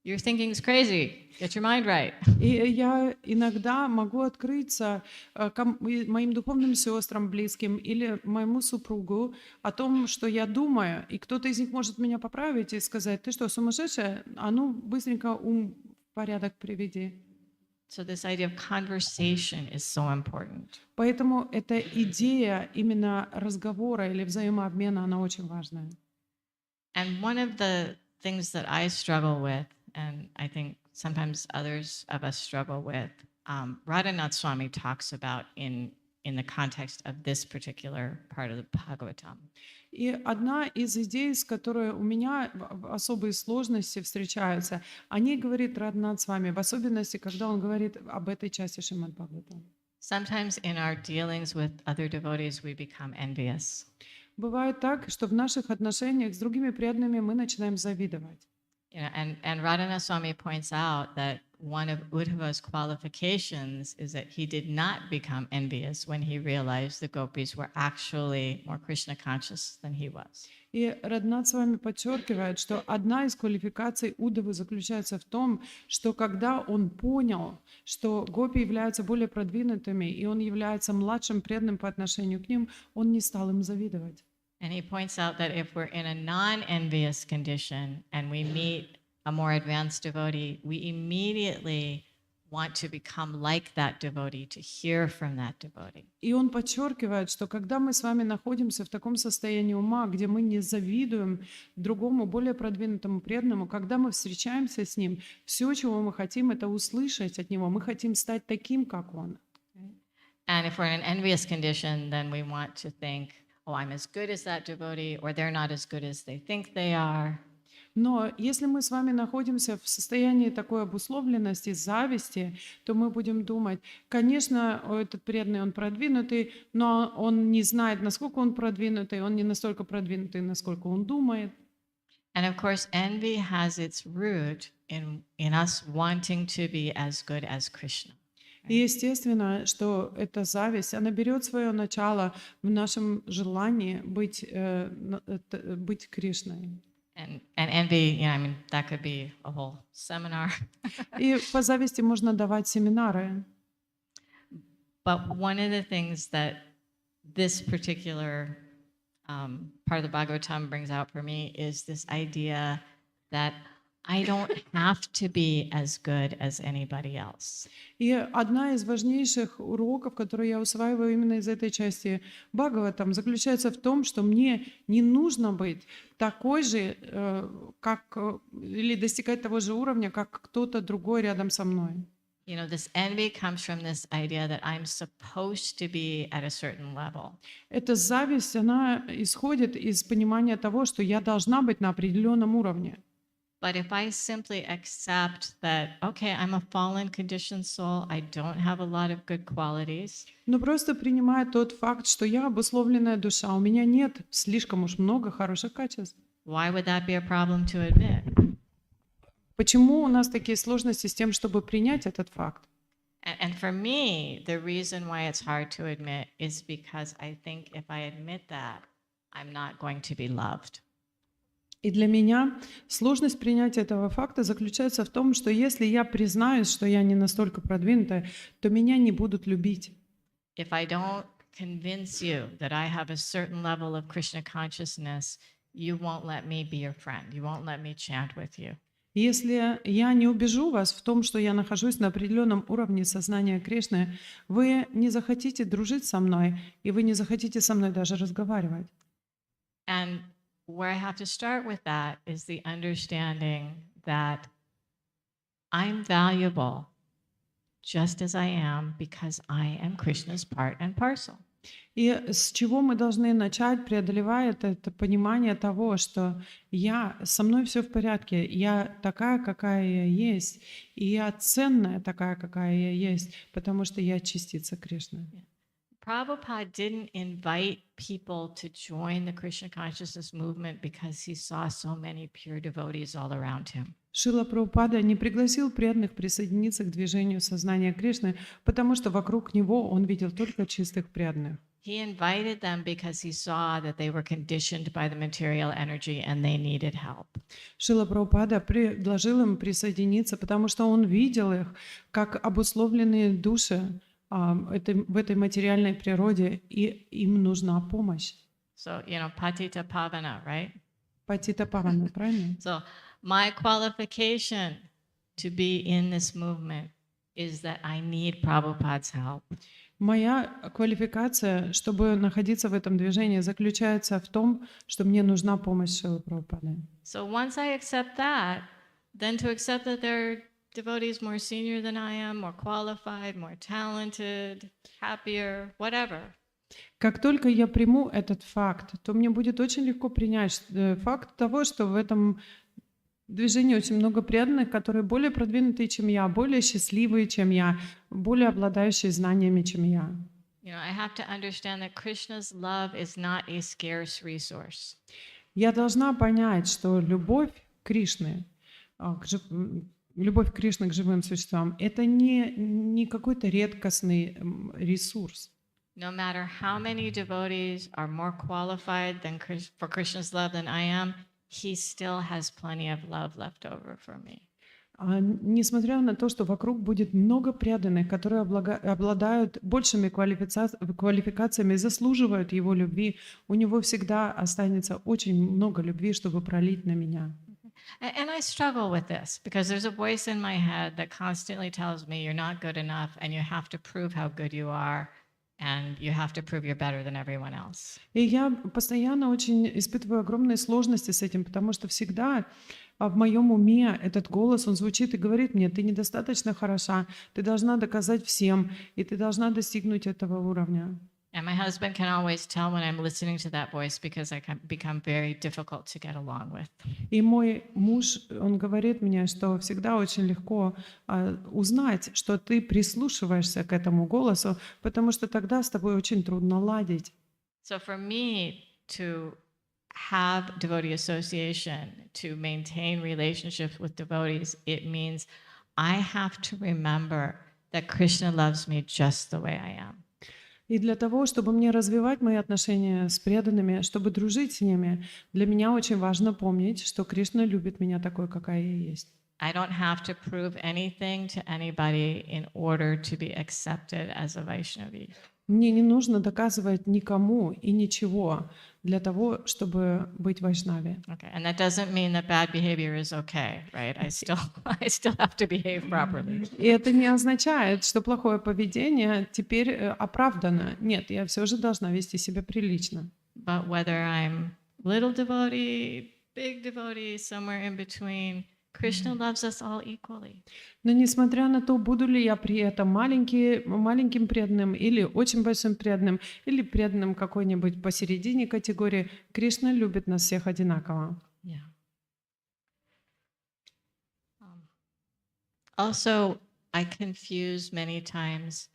your thinking's crazy, get your mind right. И я иногда могу открыться моим духовным сестрам, близким или моему супругу о том, что я думаю, и кто-то из них может меня поправить и сказать: ты что, сумасшедшая? А ну, быстренько ум в порядок приведи. So this idea of conversation is so important. Поэтому эта идея именно разговора или взаимообмена, она очень важная. And one of the things that I struggle with, and I think sometimes others of us struggle with, Radhanath Swami talks about in the context of this particular part of the Bhagavatam. И одна из идей, с которой у меня особые сложности встречаются, о ней говорит Радханат с вами, в особенности, когда он говорит об этой части Шримад Бхагаватам. Sometimes in our dealings with other devotees, we become envious. Бывает так, что в наших отношениях с другими преданными мы начинаем завидовать. You know, and Radhanath Swami points out that one of Uddhava's qualifications is that he did not become envious when he realized the gopis were actually more Krishna conscious than he was. И Радханат с вами подчеркивает, что одна из квалификаций Уддавы заключается в том, что когда он понял, что гопи являются более продвинутыми, и он является младшим преданным по отношению к ним, он не стал им завидовать. And he points out that if we're in a non-envious condition and we meet a more advanced devotee, we immediately want to become like that devotee, to hear from that devotee. И он подчеркивает, что когда мы с вами находимся в таком состоянии ума, где мы не завидуем другому, более продвинутому преданному, когда мы встречаемся с ним, все, чего мы хотим, это услышать от него. Мы хотим стать таким, как он. And if we're in an envious condition, then we want to think, oh, I'm as good as that devotee, or they're not as good as they think they are. Но если мы с вами находимся в состоянии такой обусловленности, зависти, то мы будем думать, конечно, этот преданный, он продвинутый, но он не знает, насколько он продвинутый, он не настолько продвинутый, насколько он думает. And of course, envy has its root in us wanting to be as good as Krishna. И естественно, что эта зависть, она берет свое начало в нашем желании быть Кришной. And envy, I mean, that could be a whole seminar. И по зависти можно давать семинары. But one of the things that this particular part of the Bhagavatam brings out for me is this idea that I don't have to be as good as anybody else. И одна из важнейших уроков, которые я усваиваю именно из этой части Бхагаватам, заключается в том, что мне не нужно быть такой же, или достигать того же уровня, как кто-то другой рядом со мной. You know, this envy comes from this idea that I'm supposed to be at a certain level. Эта зависть, она исходит из понимания того, что я должна быть на определенном уровне. But if I simply accept that, okay, I'm a fallen conditioned soul, I don't have a lot of good qualities, Но просто принимая тот факт, что я обусловленная душа, у меня нет слишком уж много хороших качеств. why would that be a problem to admit? Почему у нас такие сложности с тем, чтобы принять этот факт? And for me, the reason why it's hard to admit is because I think if I admit that, I'm not going to be loved. И для меня сложность принятия этого факта заключается в том, что если я признаюсь, что я не настолько продвинутая, то меня не будут любить. If I don't convince you that I have a certain level of Krishna consciousness, you won't let me be your friend. You won't let me chant with you. Если я не убежу вас в том, что я нахожусь на определенном уровне сознания Кришны, вы не захотите дружить со мной, и вы не захотите со мной даже разговаривать. And where I have to start with that is the understanding that I'm valuable just as I am because I am Krishna's part and parcel. И с чего мы должны начать, преодолевая это понимание того, что со мной все в порядке, я такая, какая я есть, и я ценная такая, какая я есть, потому что я частица Кришны. Prabhupada didn't invite people to join the Krishna consciousness movement because he saw so many pure devotees all around him. Шрила Прабхупада не пригласил преданных присоединиться к движению сознания Кришны, потому что вокруг него он видел только чистых преданных. He invited them because he saw that they were conditioned by the material energy and they needed help. Шрила Прабхупада предложил им присоединиться, потому что он видел их как обусловленные души в этой материальной природе, и им нужна помощь. So, patita pavana, right? Патита Павана, правильно? So, my qualification to be in this movement is that I need Prabhupada's help. Моя квалификация, чтобы находиться в этом движении, заключается в том, что мне нужна помощь Шрилы Прабхупады. So once I accept that, then to accept that there are devotees more senior than I am, more qualified, more talented, happier, whatever. Как только я приму этот факт, то мне будет очень легко принять факт того, что в этом движении очень много преданных, которые более продвинутые, чем я, более счастливые, чем я, более обладающие знаниями, чем я. I have to understand that Krishna's love is not a scarce resource. Я должна понять, что любовь Кришны к живым существам — это не какой-то редкостный ресурс. No matter how many devotees are more qualified for Krishna's love than I am, he still has plenty of love left over for me. Несмотря на то, что вокруг будет много преданных, которые обладают большими квалификациями, заслуживают его любви, у него всегда останется очень много любви, чтобы пролить на меня. And I struggle with this because there's a voice in my head that constantly tells me you're not good enough and you have to prove how good you are and you have to prove you're better than everyone else. И я постоянно очень испытываю огромные сложности с этим, потому что всегда в моем уме этот голос, он звучит и говорит мне: ты недостаточно хороша, ты должна доказать всем, и ты должна достигнуть этого уровня. And my husband can always tell when I'm listening to that voice because I can become very difficult to get along with. И мой муж, он говорит мне, что всегда очень легко узнать, что ты прислушиваешься к этому голосу, потому что тогда с тобой очень трудно ладить. So for me to have devotee association, to maintain relationships with devotees, it means I have to remember that Krishna loves me just the way I am. И для того, чтобы мне развивать мои отношения с преданными, чтобы дружить с ними, для меня очень важно помнить, что Кришна любит меня такой, какая я есть. I don't have to prove anything to anybody in order to be accepted as a Vaishnavi. Мне не нужно доказывать никому и ничего для того, чтобы быть вайшнави. Okay, and that doesn't mean that bad behavior is okay, right? I still have to behave properly. И это не означает, что плохое поведение теперь оправдано. Нет, я все же должна вести себя прилично. But whether I'm little devotee, big devotee, somewhere in between, Krishna loves us all equally. Но несмотря на то, буду ли я при этом маленьким преданным или очень большим преданным, или преданным какой-нибудь посередине категории, Кришна любит нас всех одинаково. Yeah. Also, I confuse many times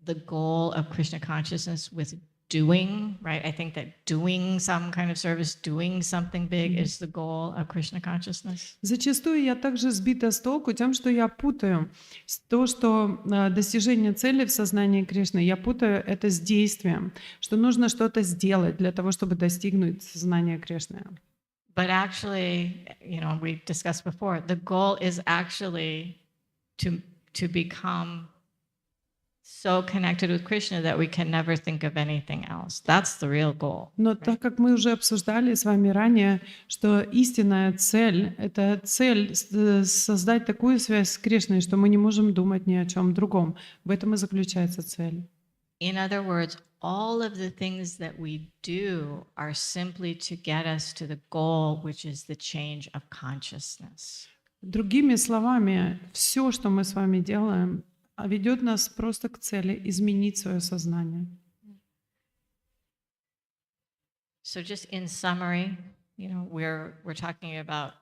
the goal of Krishna consciousness with doing, right? I think that doing some kind of service, doing something big is the goal of Krishna consciousness. Зачастую я также сбита с толку тем, что я путаю то, что достижение цели в сознании Кришны, я путаю это с действием, что нужно что-то сделать для того, чтобы достигнуть сознания Кришны. But actually, we discussed before, the goal is actually to become so connected with Krishna that we can never think of anything else. That's the real goal. Но так как мы уже обсуждали с вами ранее, что истинная цель — это цель создать такую связь с Кришной, что мы не можем думать ни о чем другом. В этом и заключается цель. In other words, all of the things that we do are simply to get us to the goal, which is the change of consciousness. Другими словами, все, что мы с вами делаем, ведет нас просто к цели изменить свое сознание. So just in summary, we're talking about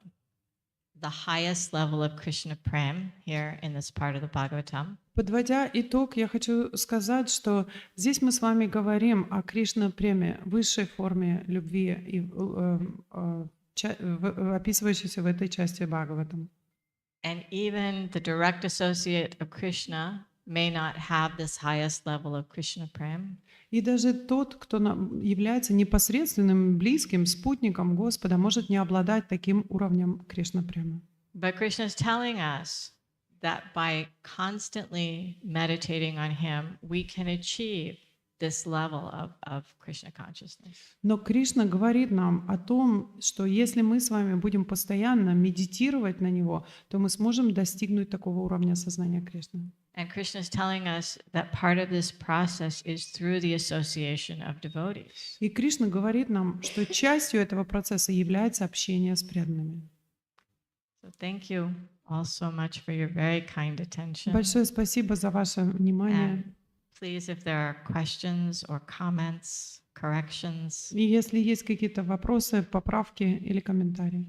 the highest level of Krishna Prem here in this part of the Bhagavatam. Подводя итог, я хочу сказать, что здесь мы с вами говорим о Кришна-преме, высшей форме любви, описывающейся в этой части Бхагаватам. And even the direct associate of Krishna may not have this highest level of Krishna Prem. И даже тот, кто является непосредственным, близким спутником Господа, может не обладать таким уровнем Кришна-према. But Krishna is telling us that by constantly meditating on Him, we can achieve this level of Krishna consciousness. Но Кришна говорит нам о том, что если мы с вами будем постоянно медитировать на Него, то мы сможем достигнуть такого уровня сознания Кришны. And Krishna is telling us that part of this process is through the association of devotees. И Кришна говорит нам, что частью этого процесса является общение с преданными. So thank you all so much for your very kind attention. Большое спасибо за ваше внимание. And please, if there are questions or comments, corrections. И если есть какие-то вопросы, поправки или комментарии.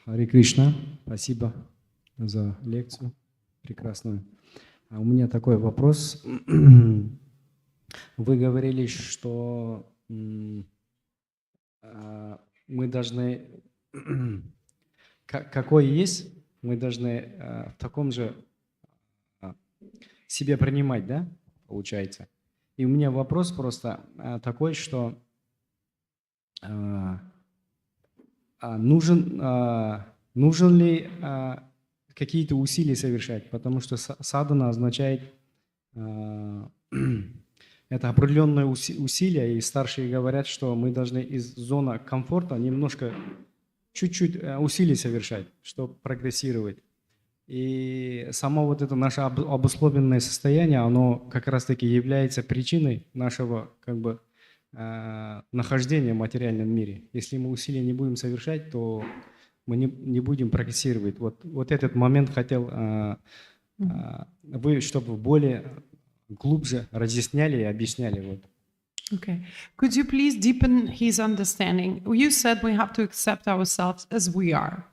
Харе Кришна, спасибо за лекцию прекрасную. А у меня такой вопрос. Вы говорили, что мы должны, какой есть, мы должны в таком же себе принимать, да, получается? И у меня вопрос просто такой, что нужен ли какие-то усилия совершать, потому что садхана означает это определенное усилие, и старшие говорят, что мы должны из зоны комфорта немножко, чуть-чуть усилий совершать, чтобы прогрессировать. И само вот это наше обусловленное состояние, оно как раз-таки является причиной нашего нахождения в материальном мире. Если мы усилия не будем совершать, то мы не будем прогрессировать. Вот этот момент хотел вы, чтобы более глубже разъясняли и объясняли. Okay. Could you please deepen his understanding? You said we have to accept ourselves as we are,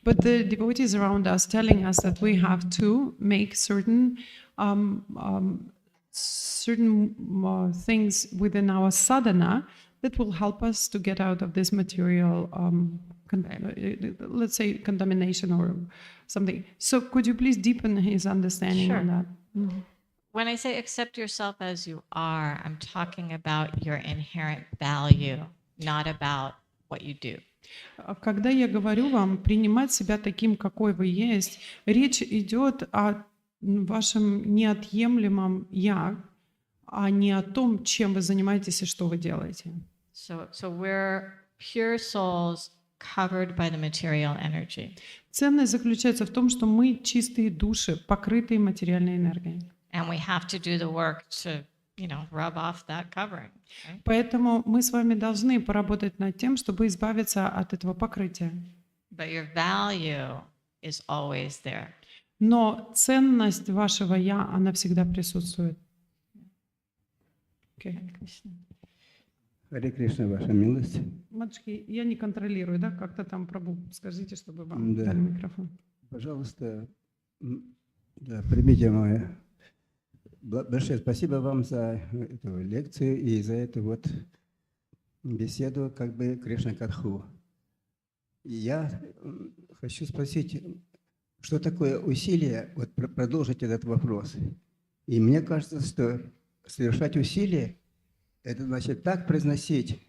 but the devotees around us telling us that we have to make certain things within our sadhana that will help us to get out of this material, let's say, contamination or something. So could you please deepen his understanding on Sure. that? Mhm. When I say accept yourself as you are, I'm talking about your inherent value, not about what you do. Когда я говорю вам принимать себя таким, какой вы есть, речь идет о вашем неотъемлемом «я», а не о том, чем вы занимаетесь и что вы делаете. So we're pure souls covered by the material energy. Ценность заключается в том, что мы чистые души, покрытые материальной энергией. And we have to do the work to, rub off that covering. Right? Поэтому мы с вами должны поработать над тем, чтобы избавиться от этого покрытия. But your value is always there. Но ценность вашего «я», она всегда присутствует. Okay. Харе Кришна, ваша милость. Матушки, я не контролирую, да? Как-то там, Прабу, скажите, чтобы вам Да. дали микрофон. Пожалуйста, да, примите мое. Большое спасибо вам за эту лекцию и за эту вот беседу, как бы Кришна Катху. И я хочу спросить, что такое усилие, вот продолжить этот вопрос. И мне кажется, что совершать усилие – это значит так произносить,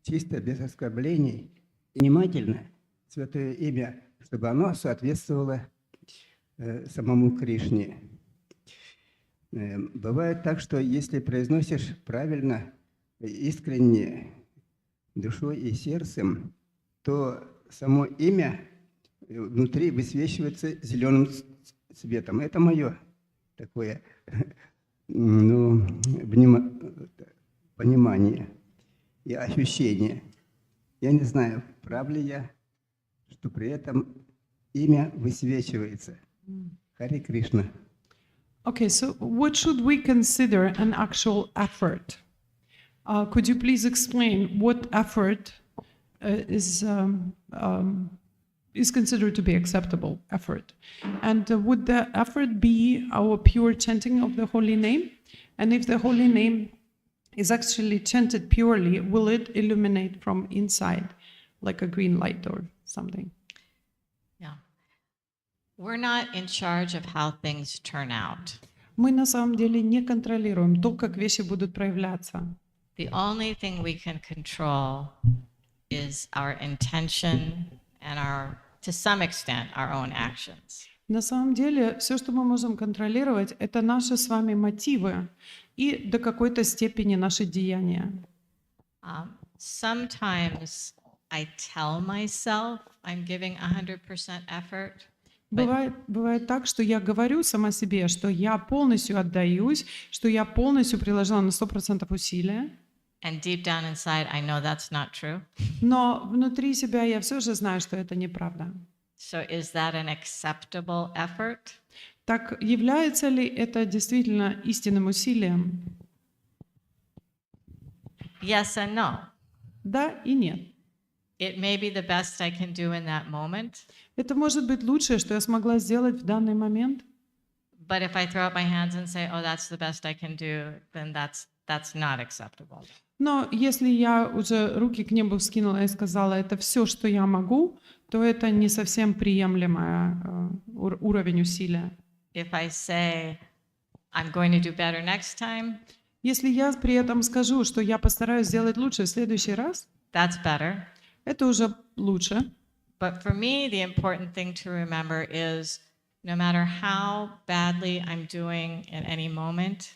чисто, без оскорблений, внимательно святое имя, чтобы оно соответствовало самому Кришне. Бывает так, что если произносишь правильно, искренне, душой и сердцем, то само имя внутри высвечивается зеленым цветом. Это мое такое понимание и ощущение. Я не знаю, прав ли я, что при этом имя высвечивается. Харе Кришна. Okay, so what should we consider an actual effort? Could you please explain what effort is considered to be acceptable effort? And would the effort be our pure chanting of the holy name? And if the holy name is actually chanted purely, will it illuminate from inside like a green light or something? Yeah. We're not in charge of how things turn out. Мы на самом деле не контролируем то, как вещи будут проявляться. The only thing we can control is our intention and to some extent, our own actions. На самом деле, все, что мы можем контролировать, это наши с вами мотивы и до какой-то степени наши деяния. Sometimes I tell myself I'm giving 100% effort. Бывает так, что я говорю сама себе, что я полностью отдаюсь, что я полностью приложила на 100% усилия. And deep down inside, I know that's not true. Но внутри себя я все же знаю, что это неправда. So is that an acceptable effort? Так является ли это действительно истинным усилием? Yes and no. Да и нет. It may be the best I can do in that moment. Это может быть лучшее, что я смогла сделать в данный момент. But if I throw up my hands and say, oh, that's the best I can do, then that's not acceptable. Но если я уже руки к небу вскинула и сказала, это все, что я могу, то это не совсем приемлемый уровень усилия. If I say, I'm going to do better next time, Если я при этом скажу, что я постараюсь сделать лучше в следующий раз, that's better. это уже лучше. But for me, the important thing to remember is no matter how badly I'm doing at any moment,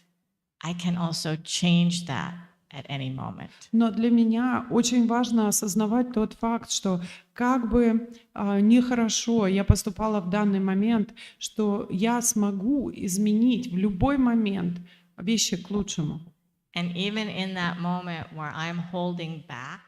I can also change that at any moment. Но для меня очень важно осознавать тот факт, что как бы нехорошо я поступала в данный момент, что я смогу изменить в любой момент вещи к лучшему. And even in that moment where I'm holding back,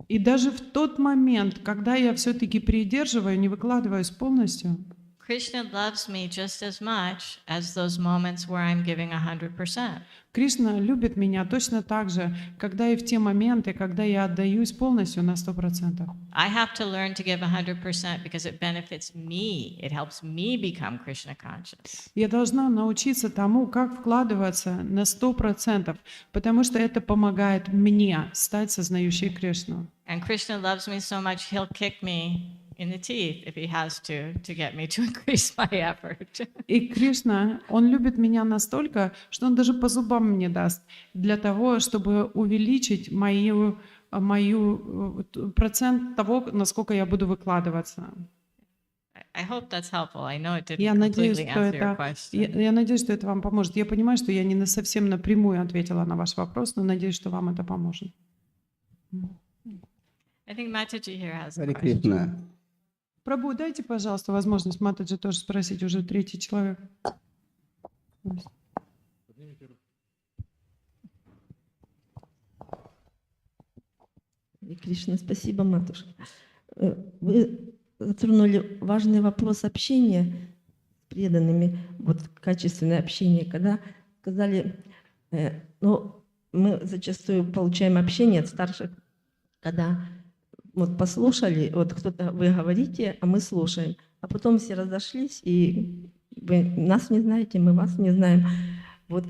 И даже в тот момент, когда я все-таки придерживаю, не выкладываюсь полностью, Krishna loves me just as much as those moments where I'm giving 100%. Кришна любит меня точно так же, когда и в те моменты, когда я отдаюсь полностью на 100%. I have to learn to give 100% because it benefits me. It helps me become Krishna conscious. Я должна научиться тому, как вкладываться на 100%, потому что это помогает мне стать сознающей Кришну. And Krishna loves me so much, he'll kick me in the teeth if he has to get me to increase my effort. И Кришна, Он любит меня настолько, что Он даже по зубам мне даст для того, чтобы увеличить мою процент того, насколько я буду выкладываться. I hope that's helpful. I know it Я didn't надеюсь, completely что answer your это, question. я надеюсь, что это вам поможет. Я понимаю, что я не совсем напрямую ответила на ваш вопрос, но надеюсь, что вам это поможет. I think Mataji here has a Харе question. Кришна. Прабу, дайте, пожалуйста, возможность Матаджи тоже спросить, уже третий человек. Харе Кришна, спасибо, матушка. Вы затронули важный вопрос общения с преданными, вот качественное общение, когда сказали, ну, мы зачастую получаем общение от старших, когда вот послушали, вот кто-то вы говорите, а мы слушаем, а потом все разошлись, и вы нас не знаете, мы вас не знаем. Вот,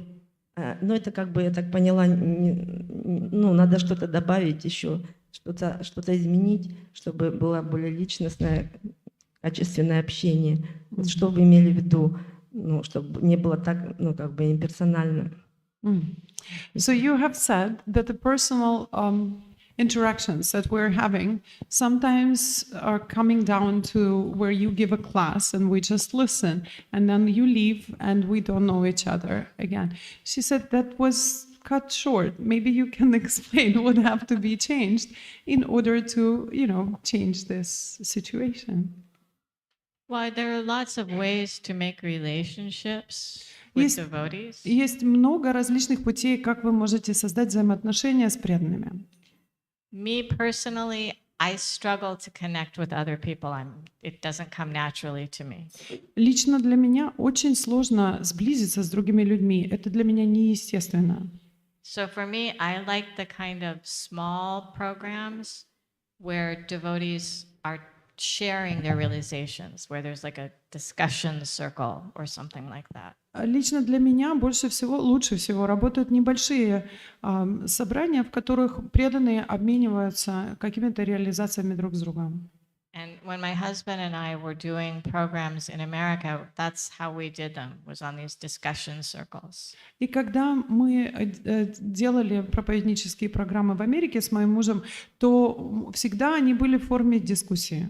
но это как бы, я так поняла, ну, надо что-то добавить еще, что-то изменить, чтобы было более личностное, качественное общение. Вот что вы имели в виду, ну, чтобы не было так, ну, как бы имперсонально. So you have said that the personal interactions that we're having sometimes are coming down to where you give a class and we just listen, and then you leave and we don't know each other again. She said that was cut short. Maybe you can explain what have to be changed in order to, change this situation. Well, there are lots of ways to make relationships with devotees. Есть много различных путей, как вы можете создать взаимоотношения с преданными. Me personally, I struggle to connect with other people. It doesn't come naturally to me. Лично для меня очень сложно сблизиться с другими людьми. Это для меня неестественно. So for me, I like the kind of small programs where devotees are sharing their realizations, where there's like a discussion circle or something like that. Лично для меня лучше всего работают небольшие собрания, в которых преданные обмениваются какими-то реализациями друг с другом. And when my husband and I were doing programs in America, that's how we did them, was on these discussion circles. И когда мы делали проповеднические программы в Америке с моим мужем, то всегда они были в форме дискуссии.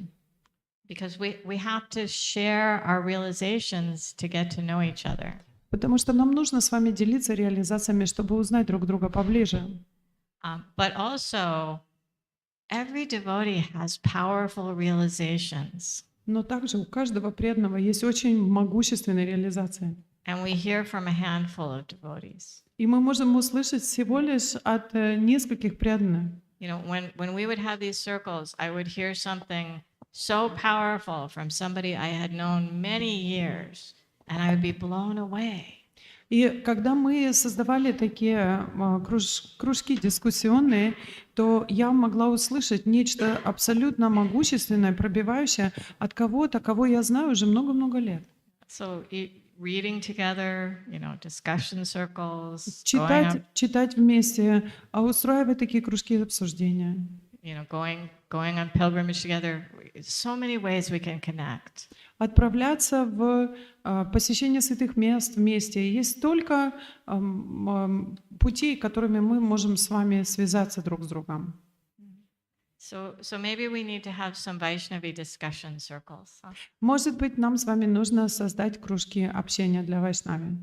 Because we have to share our realizations to get to know each other. Потому что нам нужно с вами делиться реализациями, чтобы узнать друг друга поближе. But also, every devotee has powerful realizations. Но также у каждого преданного есть очень могущественные реализации. And we hear from a handful of devotees. И мы можем услышать всего лишь от нескольких преданных. You know, when we would have these circles, I would hear something so powerful from somebody I had known many years, and I would be blown away. И когда мы создавали такие кружки дискуссионные, то я могла услышать нечто абсолютно могущественное, пробивающее от кого-то, кого я знаю уже много-много лет. So reading together, discussion circles, Читать вместе, устраивать такие кружки обсуждения. Going on pilgrimage together. So many ways we can connect. Отправляться в посещение святых мест вместе. Есть столько путей, которыми мы можем с вами связаться друг с другом. So maybe we need to have some Vaishnavi discussion circles. Huh? Может быть, нам с вами нужно создать кружки общения для вайшнави.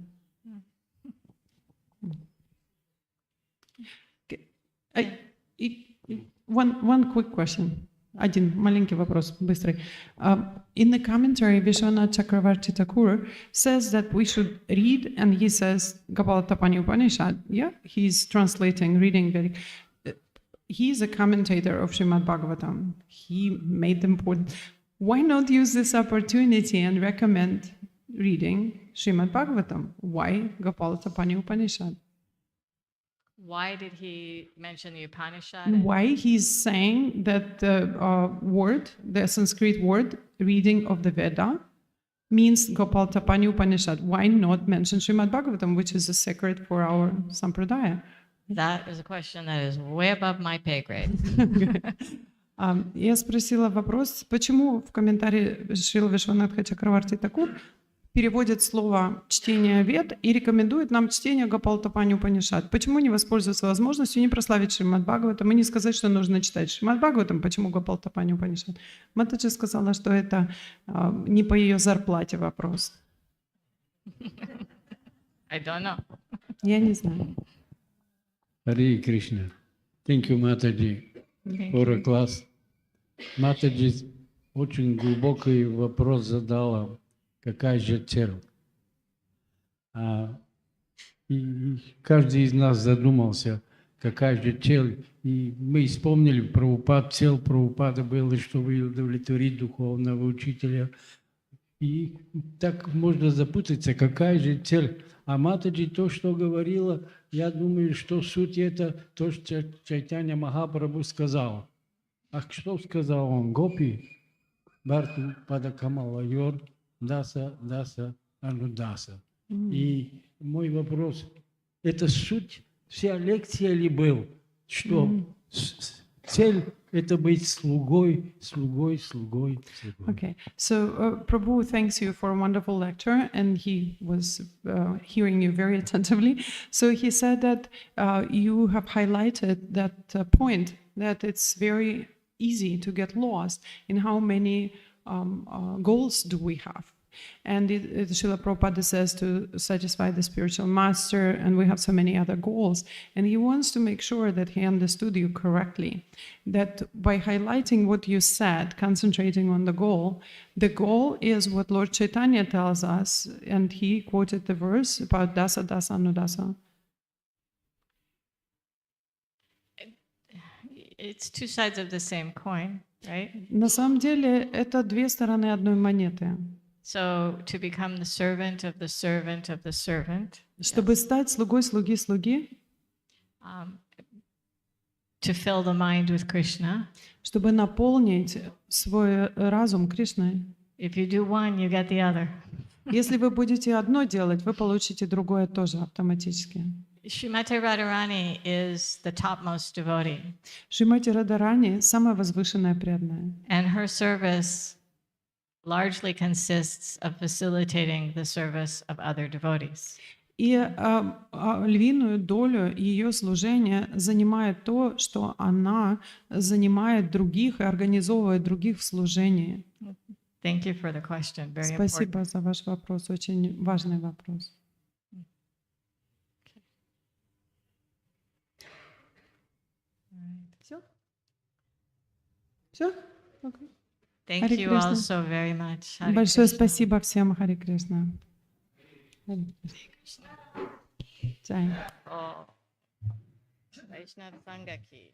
One quick question. Один маленький вопрос, быстрый. In the commentary, Vishwanath Chakravarti Thakur says that we should read, and he says, Gopalapani Upanishad, yeah, he's translating, reading Vedic. He's a commentator of Srimad Bhagavatam. He made the important. Why not use this opportunity and recommend reading Srimad Bhagavatam? Why Gopalotapani Upanishad? Why did he mention the Upanishad? And why he's saying that the Sanskrit word, reading of the Veda, means Gopalotapani Upanishad. Why not mention Srimad Bhagavatam, which is a sacred for our Sampradaya? That is a question that is way above my pay grade. Я спросила вопрос, почему в комментарии Шрила Вишванатха Чакраварти Такур переводит слово «чтение Вед» и рекомендует нам чтение Гопалотапани Упанишад. Почему не воспользоваться возможностью не прославить Шримад Бхагаватам и не сказать, что нужно читать Шримад Бхагаватам, почему Гопалотапани Упанишад? Матаджи сказала, что это не по ее зарплате вопрос. I don't know. Я не знаю. Харе Кришна. Thank you, Mataji, for a class. Матаджи очень глубокий вопрос задала, какая же цель. И каждый из нас задумался, какая же цель. И мы вспомнили, цель Прабхупады была, чтобы удовлетворить духовного учителя. И так можно запутаться, какая же цель. А Матаджи то, что говорила, я думаю, что суть это то, что Чайтанья Махапрабху сказал. А что сказал он? Гопи, Барту Падакамала Йор, Даса, Анудаса. И мой вопрос, это суть, вся лекция ли был, что цель это быть слугой. Okay, so Prabhu thanks you for a wonderful lecture, and he was hearing you very attentively. So he said that you have highlighted that point, that it's very easy to get lost in how many goals do we have. And Srila Prabhupada says to satisfy the spiritual master, and we have so many other goals. And he wants to make sure that he understood you correctly. That by highlighting what you said, concentrating on the goal is what Lord Chaitanya tells us, and he quoted the verse about Dasa Dasa Anudasa. It's two sides of the same coin, right? На самом деле, это две стороны одной монеты. So to become the servant of the servant of the servant. Чтобы стать слугой слуги слуги, to fill the mind with Krishna. чтобы наполнить свой разум Кришной. If you do one, you get the other. Если вы будете одно делать, вы получите другое тоже автоматически. Srimati Radharani is the topmost devotee. Шримати Радарани самая возвышенная преданная. And her service largely consists of facilitating the service of other devotees. И львиную долю ее служения занимает то, что она занимает других и организовывает других в служении. Thank you for the question. Very Спасибо important. за ваш вопрос, очень важный вопрос. Все? Все? Okay. Thank Hare you Krishna. all so very much. Hare Большое Krishna. спасибо всем, Харе Кришна. Джай. Oh. Vaishnava Sangha ki.